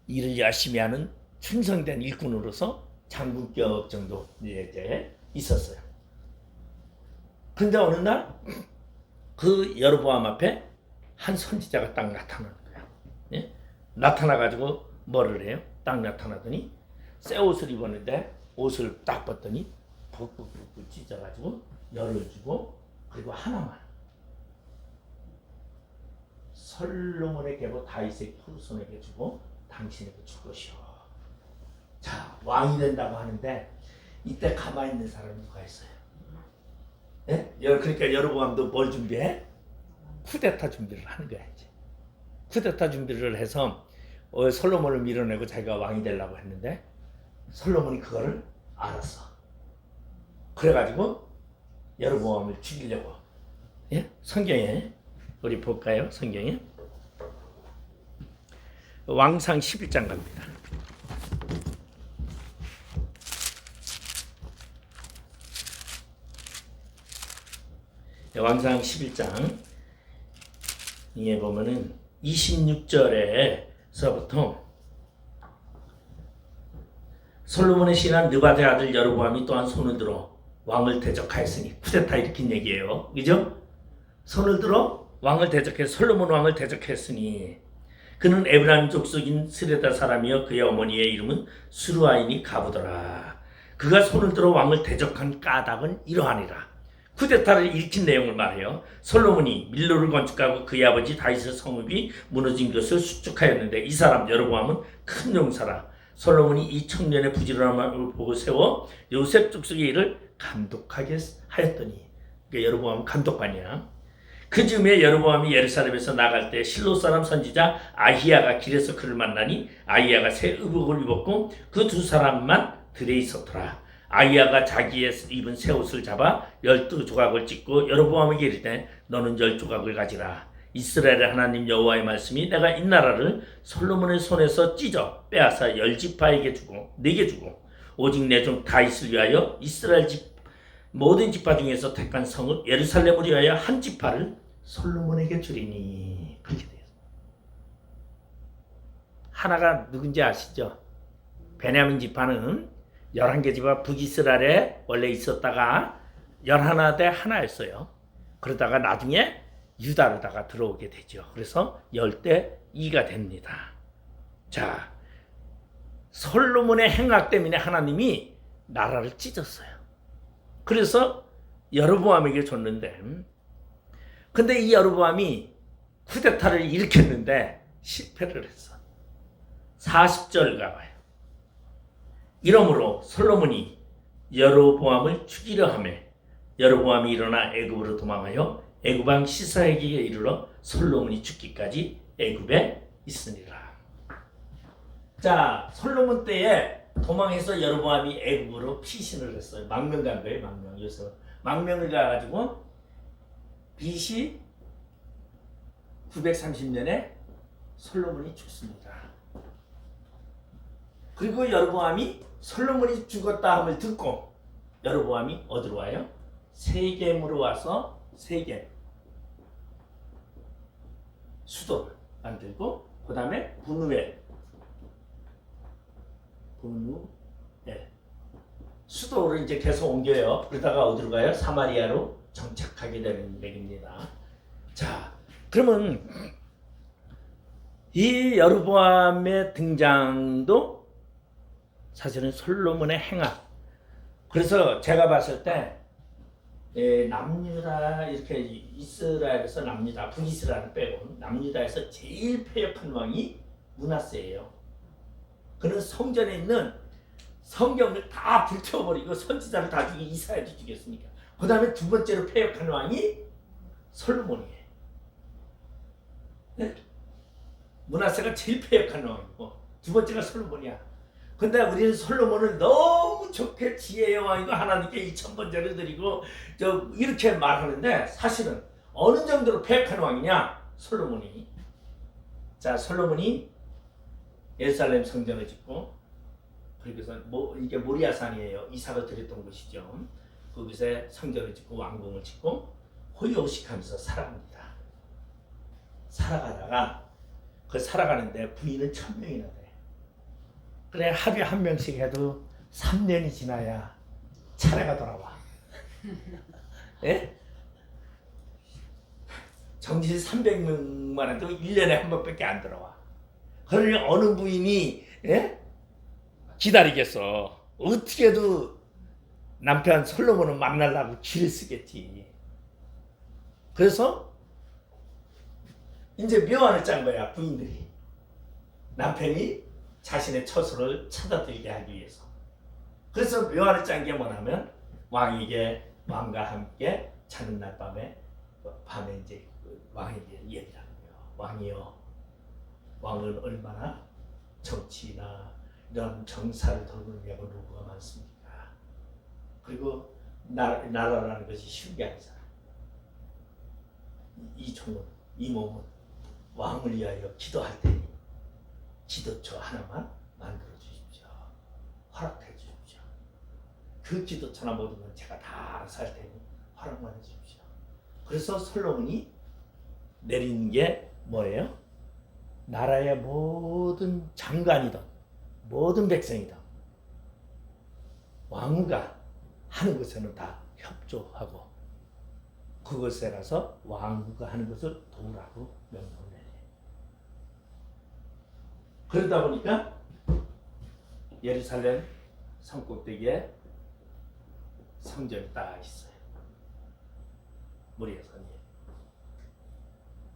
일을 열심히 하는 충성된 일꾼으로서 장군격 정도 이제 있었어요. 근데 어느 날 그 여로보암 앞에 한 선지자가 딱 나타나는 거야. 예? 나타나가지고 뭐를 해요? 딱 나타나더니 새 옷을 입었는데 옷을 딱 벗더니 푹푹 찢어가지고 열을 주고 그리고 하나만 솔로몬의 계보 다윗의 후손에게 주고 당신에게 줄 것이요. 자, 왕이 된다고 하는데 이때 가만히 있는 사람이 누가 있어요? 예? 그러니까 여로보암도 뭘 준비해? 쿠데타 준비를 하는 거야 이제. 쿠데타 준비를 해서 솔로몬을 밀어내고 자기가 왕이 되려고 했는데 솔로몬이 그거를 알았어. 그래가지고 여로보암을 죽이려고. 예? 성경에 우리 볼까요? 성경에 왕상 11장 갑니다. 왕상 11장 이게 보면은 26절에서부터 솔로몬의 신한 느바데 아들 여로보암이 또한 손을 들어 왕을 대적하였으니 쿠데타 일으킨 얘기예요. 그죠? 손을 들어 왕을 대적해 솔로몬 왕을 대적했으니 그는 에브라임 족속인 스레다 사람이여 그의 어머니의 이름은 수르아인이 가부더라. 그가 손을 들어 왕을 대적한 까닭은 이러하니라. 쿠데타를 일으킨 내용을 말해요. 솔로몬이 밀로를 건축하고 그의 아버지 다윗의 성읍이 무너진 것을 수축하였는데 이 사람 여로보암은 큰 용사라. 솔로몬이 이 청년의 부지런함을 보고 세워 요셉 족속의 일을 감독하게 하였더니 그러니까 여로보암은 감독관이야. 그 즈음에 여로보암이 예루살렘에서 나갈 때 실로 사람 선지자 아히야가 길에서 그를 만나니 아히야가 새 의복을 입었고 그 두 사람만 들에 있었더라. 아히야가 자기의 입은 새 옷을 잡아 12조각을 찢고 여로보암에게 이르되 너는 10조각을 가지라. 이스라엘의 하나님 여호와의 말씀이 내가 이 나라를 솔로몬의 손에서 찢어 빼앗아 10지파에게 주고 네게 주고 오직 내 종 다윗을 위하여 이스라엘 집 모든 지파 중에서 택한 성읍 예루살렘을 위하여 한 지파를 솔로몬에게 주리니. 그렇게 돼요. 하나가 누군지 아시죠? 베냐민 지파는 11개 지파 북이스라엘에 원래 있었다가 11대 하나였어요. 그러다가 나중에 유다로다가 들어오게 되죠. 그래서 열대 2가 됩니다. 자, 솔로몬의 행악 때문에 하나님이 나라를 찢었어요. 그래서 여로보암에게 줬는데, 근데 이 여로보암이 쿠데타를 일으켰는데 실패를 했어. 40절 가봐요. 이러므로 솔로몬이 여로보암을 죽이려 하매 여로보암이 일어나 애굽으로 도망하여 애굽 왕 시사에게 이르러 솔로몬이 죽기까지 애굽에 있으니라. 자, 솔로몬 때에 도망해서 여로보암이 애굽으로 피신을 했어요. 망명 간 거예요. 망명. 그래서 망명을 가가지고 BC 930년에 솔로몬이 죽습니다. 그리고 여로보암이 솔로몬이 죽었다 함을 듣고 여로보암이 어디로 와요? 세겜으로 와서 세겜 수도를 만들고 그 다음에 분우엘 수도를 이제 계속 옮겨요. 그러다가 어디로 가요? 사마리아로 정착하게 되는 얘기입니다. 자, 그러면 이 여로보암의 등장도 사실은 솔로몬의 행악. 그래서 제가 봤을 때 남유다 이렇게 이스라엘에서 남유다 북이스라엘 빼고 남유다에서 제일 패역한 왕이 므낫세예요. 그는 성전에 있는 성경을 다 불태워버리고 선지자를 다 죽이고 이사야도 죽였으니까. 그 다음에 두 번째로 패역한 왕이 솔로몬이에요. 네? 므낫세가 제일 패역한 왕이고 두 번째가 솔로몬이야. 근데 우리는 솔로몬을 너무 좋게 지혜의 왕이고 하나님께 2000번제를 드리고 이렇게 말하는데 사실은 어느 정도로 패역한 왕이냐? 솔로몬이. 자, 솔로몬이 예루살렘 성전을 짓고 그래서 이게 모리아산이에요. 이삭을 드렸던 곳이죠. 거기서 성전을 짓고 왕궁을 짓고 호의호식하면서 살아갑니다. 살아가다가 살아가는데 부인은 1000명이나 돼. 그래 하루에 한 명씩 해도 3년이 지나야 차례가 돌아와. 예? 정실 300명만 해도 1년에 한 번밖에 안 들어와. 그러니 어느 부인이 기다리겠어. 어떻게도 남편 솔로몬을 만나려고 길을 쓰겠지. 그래서 이제 묘안을 짠 거야 부인들이. 남편이 자신의 처소를 찾아들게 하기 위해서. 그래서 묘안을 짠 게 뭐냐면 왕에게 왕과 함께 자는 날 밤에 이제 왕에게 얘기를 하는 거예요. 왕이요, 왕은 얼마나 정치나 이런 정사를 돌보는 노고가 많습니까? 그리고 나라라는 것이 쉬운 게 아니잖아. 이 종은, 이 몸은 왕을 위하여 기도할 테니 기도처 하나만 만들어 주십시오. 허락해 주십시오. 그 기도처나 모든 건 제가 다 알아서 할 테니 허락만 해 주십시오. 그래서 솔로몬이 내린 게 뭐예요? 나라의 모든 장관이든 모든 백성이든 왕후가 하는 것에는 다 협조하고 그것에 가서 왕후가 하는 것을 도우라고 명령을 내려요. 그러다 보니까 예루살렘 성꼭대기에 성전이 딱 있어요. 모리아산이에요.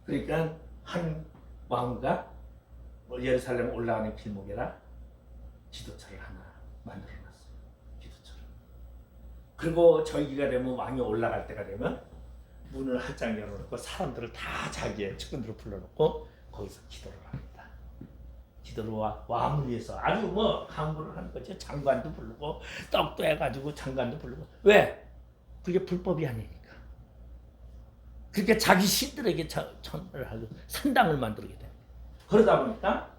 그러니까 한 왕후가 예루살렘 올라가는 길목에다 기도처를 하나 만들어놨어요. 기도처를. 그리고 저기가 되면 왕이 올라갈 때가 되면 문을 활짝 열어놓고 사람들을 다 자기의 측근들을 불러놓고 거기서 기도를 합니다. 기도를 왕을 위해서 아주 강구를 하는 거죠. 장관도 부르고 떡도 해가지고 장관도 부르고. 왜? 그게 불법이 아니니까. 그렇게 자기 신들에게 전을 하고 산당을 만들게 돼. 그러다 보니까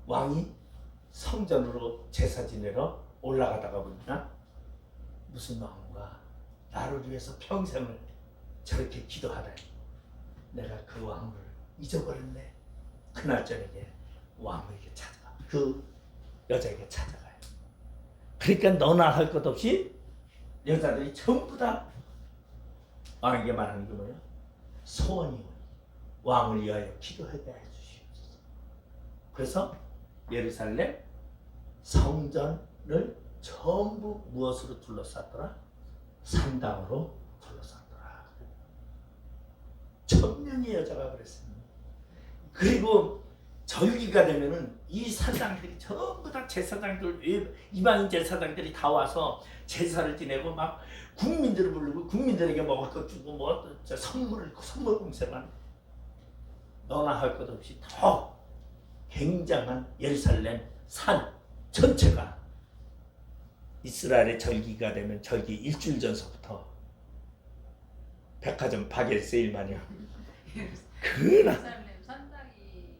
왕이 성전으로 제사 지내러 올라가다가 보니까 무슨 왕과 나를 위해서 평생을 저렇게 기도하다니 내가 그 왕을 잊어버렸네. 그날 저녁에 왕에게 찾아가. 그 여자에게 찾아가요. 그러니까 너나 할 것 없이 여자들이 전부 다 이게 말하는 게 뭐예요? 소원이 왕을 위하여 기도하게 해주시옵소서. 그래서 예루살렘 성전을 전부 무엇으로 둘러쌌더라? 산당으로 둘러쌌더라. 1000명의 여자가 그랬습니다. 그리고 절기가 되면은 이 사장들이 전부 다 제사장들, 이방인 제사장들이 다 와서 제사를 지내고 막 국민들을 부르고 국민들에게 먹을 것 주고 뭐 선물 공세만 너나 할 것 없이 더 굉장한 예루살렘 산 전체가 이스라엘의 절기가 되면 절기 일주일 전서부터 백화점 바겟 세일 마냥 예루살렘 산당이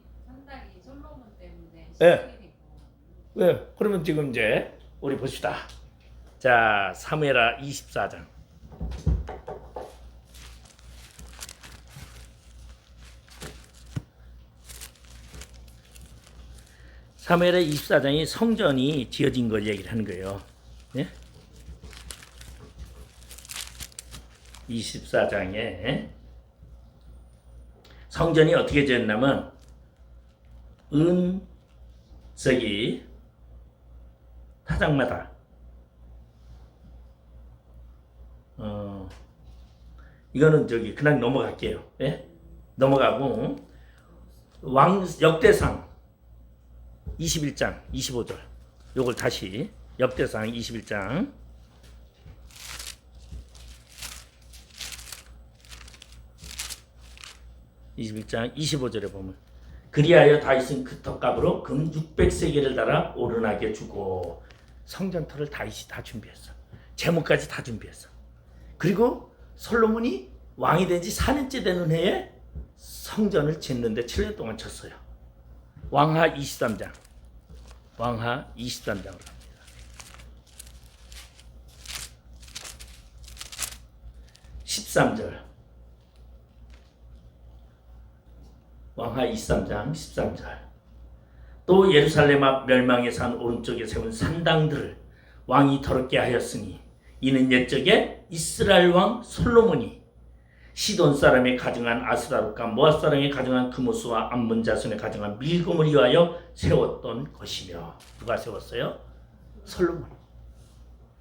솔로몬 때문에 예. 시작이 됐고. 왜? 그러면 지금 이제 우리 봅시다. 자, 사무엘하 24장. 사무엘하 24장이 성전이 지어진 걸 얘기를 하는 거예요. 네? 24장에 성전이 어떻게 지었냐면 저기 타작마다 이거는 저기 그냥 넘어갈게요. 예? 넘어가고 역대상 21장 25절 요걸 다시 역대상 21장 25절에 보면 그리하여 다윗은 그 턱값으로 금 600세겔을 달아 오르나게 주고 성전터를 다윗이 다 준비했어. 제목까지 다 준비했어. 그리고 솔로몬이 왕이 된 지 4년째 되는 해에 성전을 짓는데 7년 동안 쳤어요. 왕하 23장. 왕하 23장으로 갑니다. 13절. 왕하 23장 13절. 또 예루살렘 앞 멸망의 산 오른쪽에 세운 산당들을 왕이 더럽게 하였으니 이는 옛적에 이스라엘 왕 솔로몬이 시돈 사람의 가증한 아스라롯과 모압 사람의 가증한 그모스와 암몬 자손의 가증한 밀곰을 위하여 세웠던 것이며. 누가 세웠어요?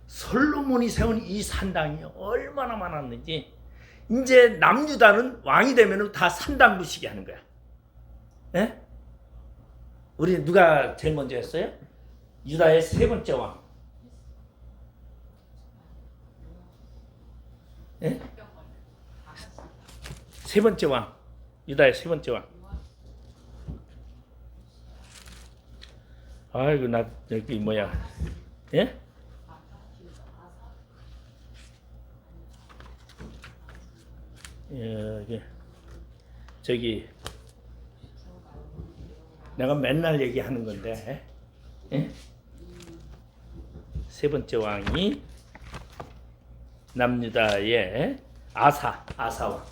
솔로몬이 세운 이 산당이 얼마나 많았는지. 이제 남유다는 왕이 되면 다 산당 부시게 하는 거야. 예? 우리 누가 제일 먼저 했어요? 유다의 세 번째 왕. 예? 세 번째 왕. 유다의 세 번째 왕. 아이고 나 여기 뭐야? 예? 여기 저기 내가 맨날 얘기하는 건데, 예? 세 번째 왕이 남유다의 아사왕.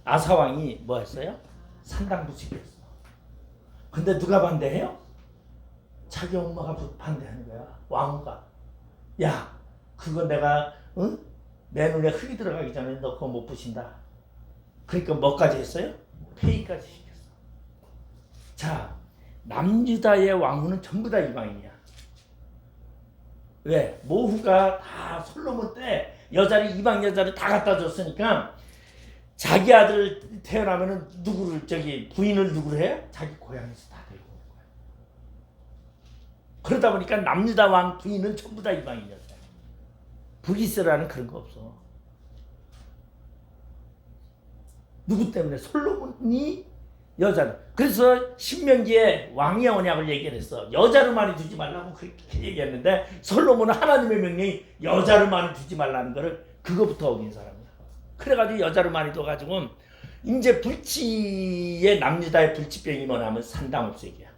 아사왕이 뭐 했어요? 산당 부시겠어. 근데 누가 반대해요? 자기 엄마가 반대하는 거야. 왕후가. 야, 그거 내가 내 눈에 흙이 들어가기 전에 너 그거 못 부신다. 그러니까 뭐까지 했어요? 폐위까지 시켰어. 자, 남유다의 왕후는 전부 다 이방인이야. 왜? 모후가 다 솔로몬 때 여자를 이방 여자를 다 갖다 줬으니까 자기 아들 태어나면은 누구를 부인을 누구를 해요? 자기 고향에서 다 데리고 오는 거야. 그러다 보니까 남유다 왕 부인은 전부 다 이방인이었어요. 북이스라엘은 그런 거 없어. 누구 때문에? 솔로몬이 여자를. 그래서 신명기에 왕의 언약을 얘기를 했어. 여자를 많이 두지 말라고 그렇게 얘기했는데 솔로몬은 하나님의 명령이 여자를 많이 두지 말라는 거를 그거부터 어긴 사람이야. 그래가지고 여자를 많이 둬가지고 이제 불치의 남유다의 불치병이 뭐냐면 산당 없애기야.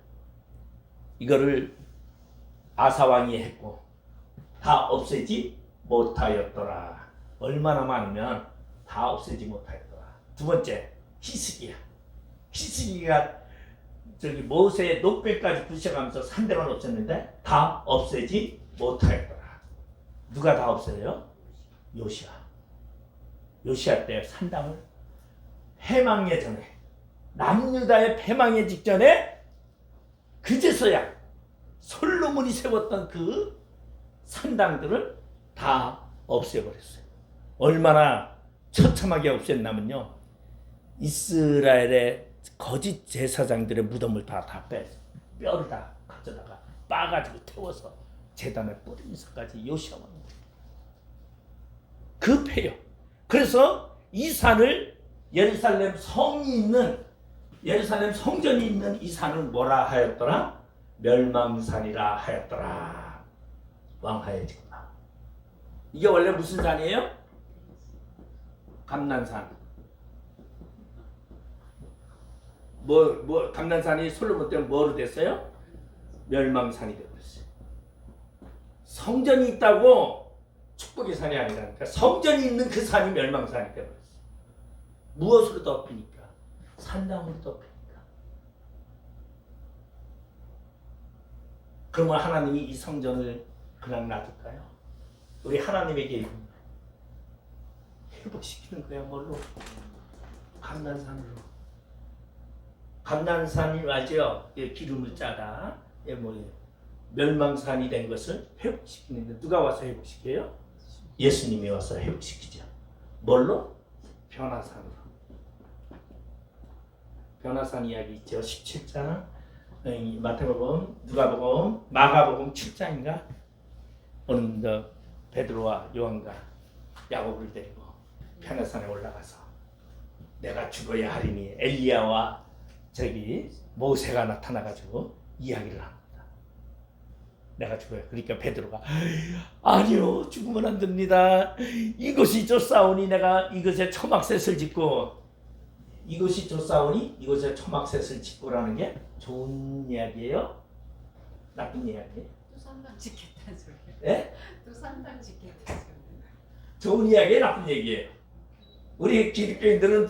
이거를 아사왕이 했고 다 없애지 못하였더라. 얼마나 많으면 다 없애지 못하였더라. 두 번째 히스기가 모세의 노벨까지 부셔가면서 300원 없앴는데 다 없애지 못하였더라. 누가 다 없애요? 요시야. 요시야 때 산당을 패망의 전에, 남유다의 패망의 직전에 그제서야 솔로몬이 세웠던 그 산당들을 다 없애버렸어요. 얼마나 처참하게 없앴냐면요, 이스라엘의 거짓 제사장들의 무덤을 다 뺐어요. 뼈를 다 가져다가 빠가지고 태워서 제단에 뿌리면서까지 요시아만 급해요. 그래서 이 산을, 예루살렘 성이 있는, 예루살렘 성전이 있는 이 산을 뭐라 하였더라? 멸망산이라 하였더라. 왕하야지구나. 이게 원래 무슨 산이에요? 감난산. 감난산이 솔로몬 때문에 뭐로 됐어요? 멸망산이 되어버렸어요. 성전이 있다고 축복의 산이 아니라니까. 성전이 있는 그 산이 멸망산이 되어버렸어요. 무엇으로 덮이니까? 산당으로 덮이니까. 그러면 하나님이 이 성전을 그냥 놔둘까요? 우리 하나님에게 회복시키는 거야. 뭘로? 감난산으로. 감난산이 맞죠? 기름을 짜다. 멸망산이 된 것을 회복시키는데 누가 와서 회복시켜요? 예수님이 와서 회복시키죠. 뭘로? 변화산으로. 변화산 이야기 있죠. 17장 마태복음, 누가복음, 마가복음 7장인가? 오늘 베드로와 요한과 야고보를 데리고 변화산에 올라가서 내가 죽어야 하리니 엘리야와 모세가 나타나가지고 이야기를 합니다. 내가 죽어요. 그러니까 베드로가 아니요, 죽으면 안 됩니다. 이것이 쫓사오니 내가 이것에 초막셋을 짓고, 이것이 쫓사오니 이것에 초막셋을 짓고라는 게 좋은 이야기예요? 나쁜 이야기예요? 또 산당 짓겠다는 소리야. 네? 또 산당 짓겠다는 소리야. 좋은 이야기예요? 나쁜 얘기예요? 우리 기독교인들은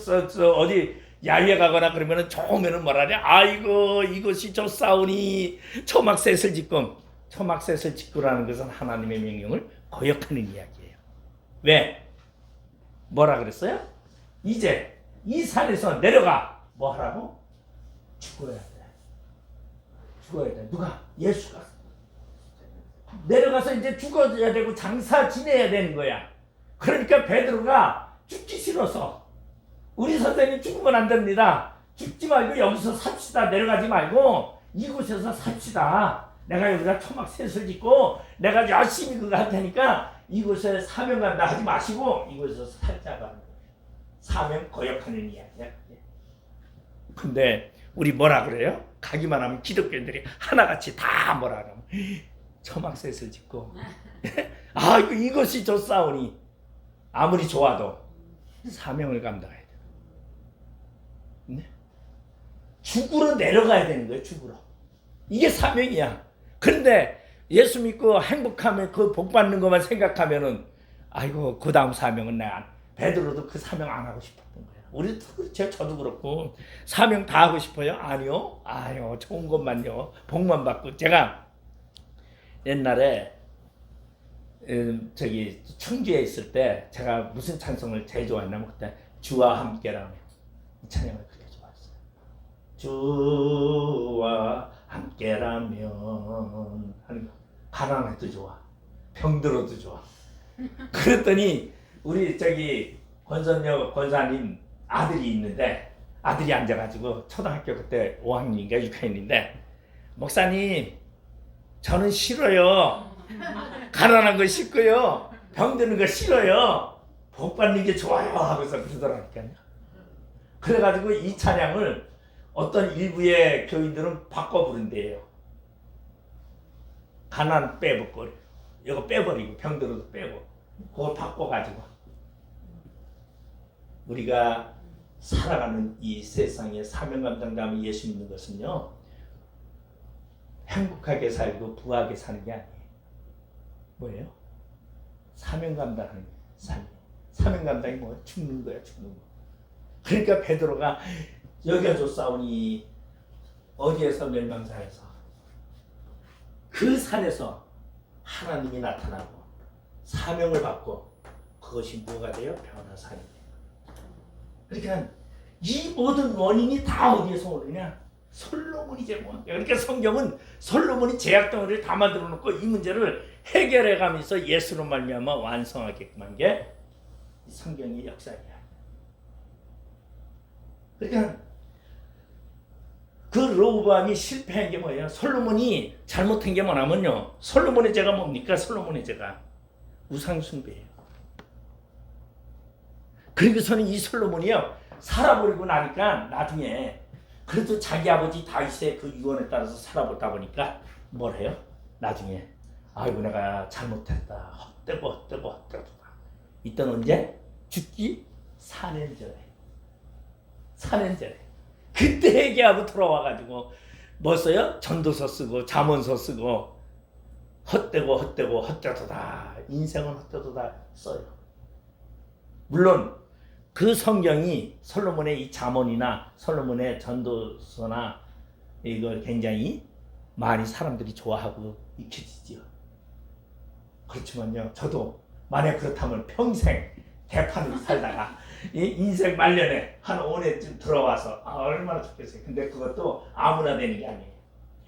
어디 야외 가거나 그러면은 좋으면은 뭐라냐? 아이고 이것이 쫓사오니 초막셋을 짓고. 초막셋을 짓고라는 것은 하나님의 명령을 거역하는 이야기예요. 왜? 뭐라 그랬어요? 이제 이 산에서 내려가 뭐 하라고? 죽어야 돼. 죽어야 돼. 누가? 예수가. 내려가서 이제 죽어야 되고 장사 지내야 되는 거야. 그러니까 베드로가 죽기 싫어서, 우리 선생님 죽으면 안 됩니다. 죽지 말고 여기서 삽시다. 내려가지 말고 이곳에서 삽시다. 내가 여기다 초막셋을 짓고 내가 열심히 그거 할 테니까 이곳에 사명 간다 하지 마시고 이곳에서 살자고 하는 거예요. 사명 거역하는 이야기야. 근데 우리 뭐라 그래요? 가기만 하면 기독교인들이 하나같이 다 뭐라 하냐면 초막셋을 짓고 아 이것이 좋사오니 아무리 좋아도 사명을 감당해야 돼. 네? 죽으로 내려가야 되는 거예요. 죽으로. 이게 사명이야. 그런데 예수 믿고 행복하면 그 복 받는 것만 생각하면은 아이고 그 다음 사명은 내가 베드로도 그 사명 안 하고 싶었던 거야. 우리도 그렇죠. 저도 그렇고 사명 다 하고 싶어요? 아니요. 아유 좋은 것만요. 복만 받고. 제가 옛날에 청주에 있을 때 제가 무슨 찬송을 제일 좋아했냐면 그때 주와 함께라는 이 찬양을 그렇게 좋아했어요. 주와 함께라면 하는 거. 가난해도 좋아. 병들어도 좋아. 그랬더니 우리 권선녀 권사님 아들이 있는데 아들이 앉아가지고 초등학교 그때 5학년인가 6학년인데 목사님 저는 싫어요. 가난한 거 싫고요. 병드는 거 싫어요. 복 받는 게 좋아요 하고서 그러더라니까요. 그래가지고 이 찬양을 어떤 일부의 교인들은 바꿔 부른대요. 가난 빼먹고 이거 빼버리고 병들어도 빼고 그걸 바꿔가지고 우리가 살아가는 이 세상에 사명 감당감이 예수 믿는 것은요 행복하게 살고 부하게 사는 게 아니에요. 뭐예요? 사명 감당하는 삶. 사명 감당이 뭐야? 죽는 거야, 죽는 거. 그러니까 베드로가 여겨줬사오니 어디에서? 멸망산에서. 그 산에서 하나님이 나타나고 사명을 받고 그것이 뭐가 돼요? 변화산이 돼요. 그러니까 이 모든 원인이 다 어디에서 오느냐? 솔로몬이 제공한 거야. 그러니까 성경은 솔로몬이 제약덩어리를 다 만들어 놓고 이 문제를 해결해 가면서 예수로 말미암아 완성하게끔 한 게 성경의 역사야. 그러니까 그 로보암이 실패한 게 뭐예요? 솔로몬이 잘못한 게 뭐냐면요. 솔로몬의 죄가 뭡니까? 솔로몬의 죄가 우상숭배예요. 그리고서는 이 솔로몬이요. 살아버리고 나니까 나중에 그래도 자기 아버지 다윗의 그 유언에 따라서 살아보다 보니까 뭘 해요? 나중에 아이고 내가 잘못했다. 헛되고 이땐 언제? 죽기 4년 전에. 4년 전에. 그때 회개하고 돌아와가지고 뭐 써요? 전도서 쓰고 잠언서 쓰고 헛되고 헛되도다. 인생은 헛되도다 써요. 물론 그 성경이 솔로몬의 이 잠언이나 솔로몬의 전도서나 이걸 굉장히 많이 사람들이 좋아하고 익혀지지요. 그렇지만요, 저도 만약 그렇다면 평생 대판으로 살다가 이 인생 말년에 한 5년쯤 들어와서 얼마나 좋겠어요. 근데 그것도 아무나 되는 게 아니에요.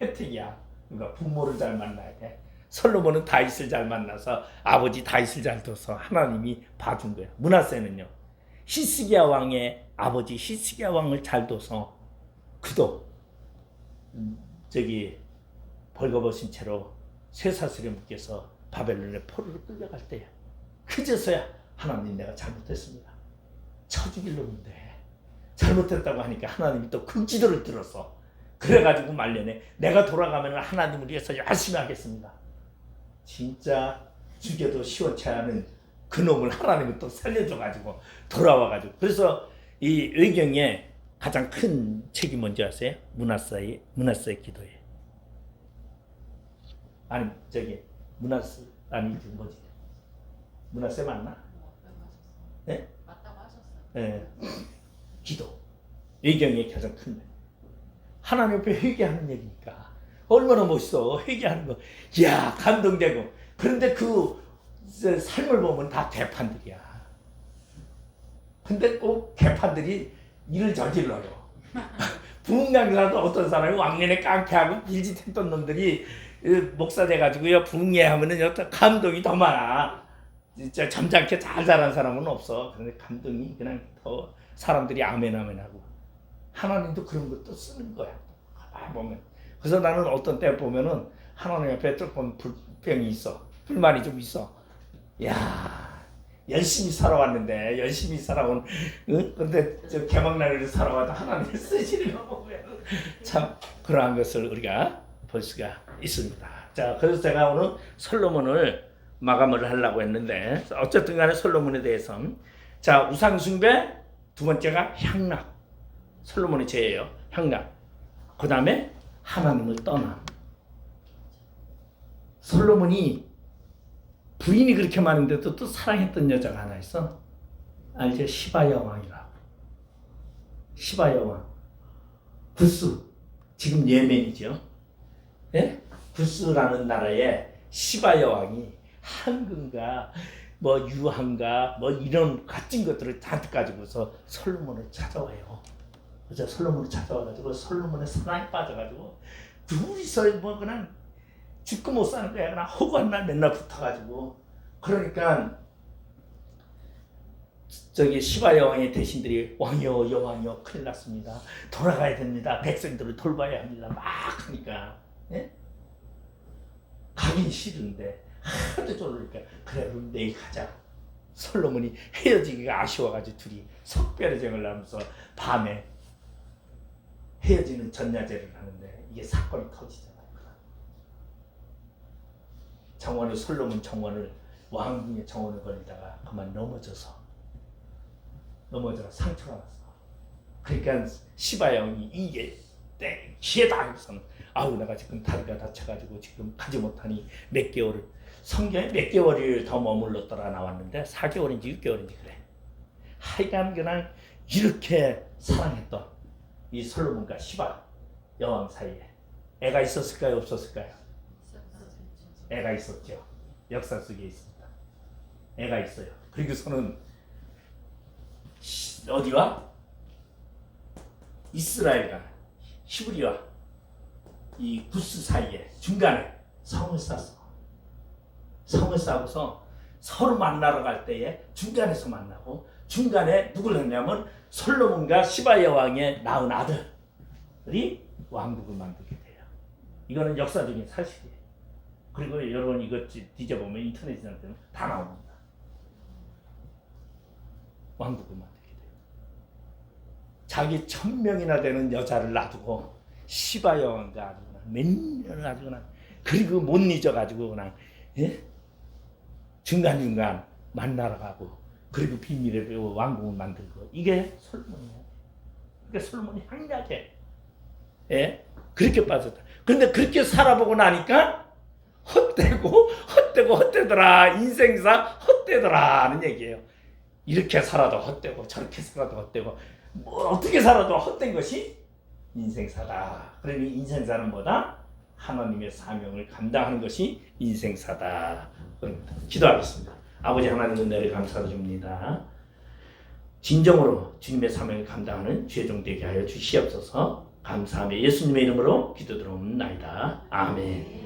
혜택이야. 그러니까 부모를 잘 만나야 돼. 솔로몬은 다윗을 잘 만나서 아버지 다윗을 잘 둬서 하나님이 봐준 거야. 므낫세는요, 히스기야 왕의 아버지 히스기야 왕을 잘 둬서 그도 벌거벗은 채로 쇠사슬에 묶여서 바벨론의 포로로 끌려갈 때야. 그제서야 하나님 내가 잘못했습니다. 쳐 죽일 놈인데 잘못했다고 하니까 하나님이 또 금지도를 들어서 그래가지고 말년에 내가 돌아가면 하나님을 위해서 열심히 하겠습니다. 진짜 죽여도 시원치 않은 그놈을 하나님은 또 살려줘가지고 돌아와가지고. 그래서 이 의경의 가장 큰 책이 뭔지 아세요? 므낫세의 기도예요. 아니 뭐지? 므낫세 맞나? 네? 맞다고 하셨어요. 네. 기도. 의경의 가장 큰 하나님 앞에 회개하는 얘기니까 얼마나 멋있어. 회개하는 거. 이야, 감동되고. 그런데 그 삶을 보면 다 개판들이야. 근데 꼭 개판들이 일을 저질러요. 부흥장사도 어떤 사람이 왕년에 깡패하고 빌짓했던 놈들이 목사 돼가지고요, 부흥회하면은 감동이 더 많아. 진짜 점잖게 잘 자란 사람은 없어. 그런데 감동이 그냥 더 사람들이 아멘하고 하나님도 그런 것도 쓰는 거야. 보면. 그래서 나는 어떤 때 보면은 하나님 앞에 조금 불평이 있어. 불만이 좀 있어. 야, 열심히 살아왔는데, 열심히 살아온, 응? 근데 저 개막날을 살아와도 하나님이 쓰시는 거 보면 참 그러한 것을 우리가 볼 수가 있습니다. 자, 그래서 제가 오늘 솔로몬을 마감을 하려고 했는데, 어쨌든 간에 솔로몬에 대해서, 자, 우상숭배, 두 번째가 향락. 솔로몬의 죄예요. 향락. 그 다음에 하나님을 떠남. 솔로몬이 부인이 그렇게 많은데도 또 사랑했던 여자가 하나 있어. 알죠? 시바 여왕이라고. 시바 여왕. 구스. 지금 예멘이죠. 예? 구스라는 나라에 시바 여왕이 황금과 뭐 유황과 뭐 이런 값진 것들을 잔뜩 가지고서 솔로몬을 찾아와요. 그래서 솔로몬을 찾아와가지고 솔로몬의 사랑에 빠져가지고 둘이서 뭐 그냥 죽고 못 사는 거야. 그냥 허구한 날 맨날 붙어가지고. 그러니까 시바 여왕의 대신들이 왕이여 여왕이여 큰일 났습니다. 돌아가야 됩니다. 백성들을 돌봐야 합니다. 막 하니까. 예? 가긴 싫은데 하도 졸으니까 그래 그럼 내일 가자. 솔로몬이 헤어지기가 아쉬워가지고 둘이 석별의정을 하면서 밤에 헤어지는 전야제를 하는데 이게 사건이 터지잖아요. 정원을 솔로몬 정원을 왕궁의 정원을 걸리다가 그만 넘어져서 상처가 났어. 그러니까 시바 여왕이 이게 내 기회다 하고서는 아우 내가 지금 다리가 다쳐가지고 지금 가지 못하니 몇 개월을 성경에 몇 개월을 더 머물렀더라 나왔는데 4개월인지 6개월인지 그래. 하여간 그냥 이렇게 사랑했던 이 솔로몬과 시바 여왕 사이에 애가 있었을까요? 없었을까요? 애가 있었죠. 역사 속에 있습니다. 애가 있어요. 그리고서는 어디와? 이스라엘과 히브리와 이 구스 사이에 중간에 성을 쌓았어. 성을 쌓고서 서로 만나러 갈 때에 중간에서 만나고 중간에 누굴 했냐면 솔로몬과 시바야 왕의 낳은 아들이 왕국을 만들게 돼요. 이거는 역사적인 사실이에요. 그리고 여러분 이것 뒤져보면 인터넷에 다 나옵니다. 왕국을 만들게 돼요. 자기 1000명이나 되는 여자를 놔두고 시바야 왕과 아주 몇 년을 아주 그냥 그리고 못 잊어가지고 그냥 예? 중간중간 만나러 가고 그리고 비밀의 배우 왕국을 만들고 이게 솔로몬이에요. 그러니까 솔로몬이 향약해. 예? 그렇게 빠졌다. 근데 그렇게 살아보고 나니까 헛되더라. 인생사 헛되더라 하는 얘기예요. 이렇게 살아도 헛되고 저렇게 살아도 헛되고 뭐 어떻게 살아도 헛된 것이 인생사다. 그러니 인생사는 뭐다? 하나님의 사명을 감당하는 것이 인생사다. 그럽니다. 기도하겠습니다. 아버지 하나님 은혜를 감사드립니다. 진정으로 주님의 사명을 감당하는 죄종 되게 하여 주시옵소서. 감사하며 예수님의 이름으로 기도드리옵나이다. 아멘.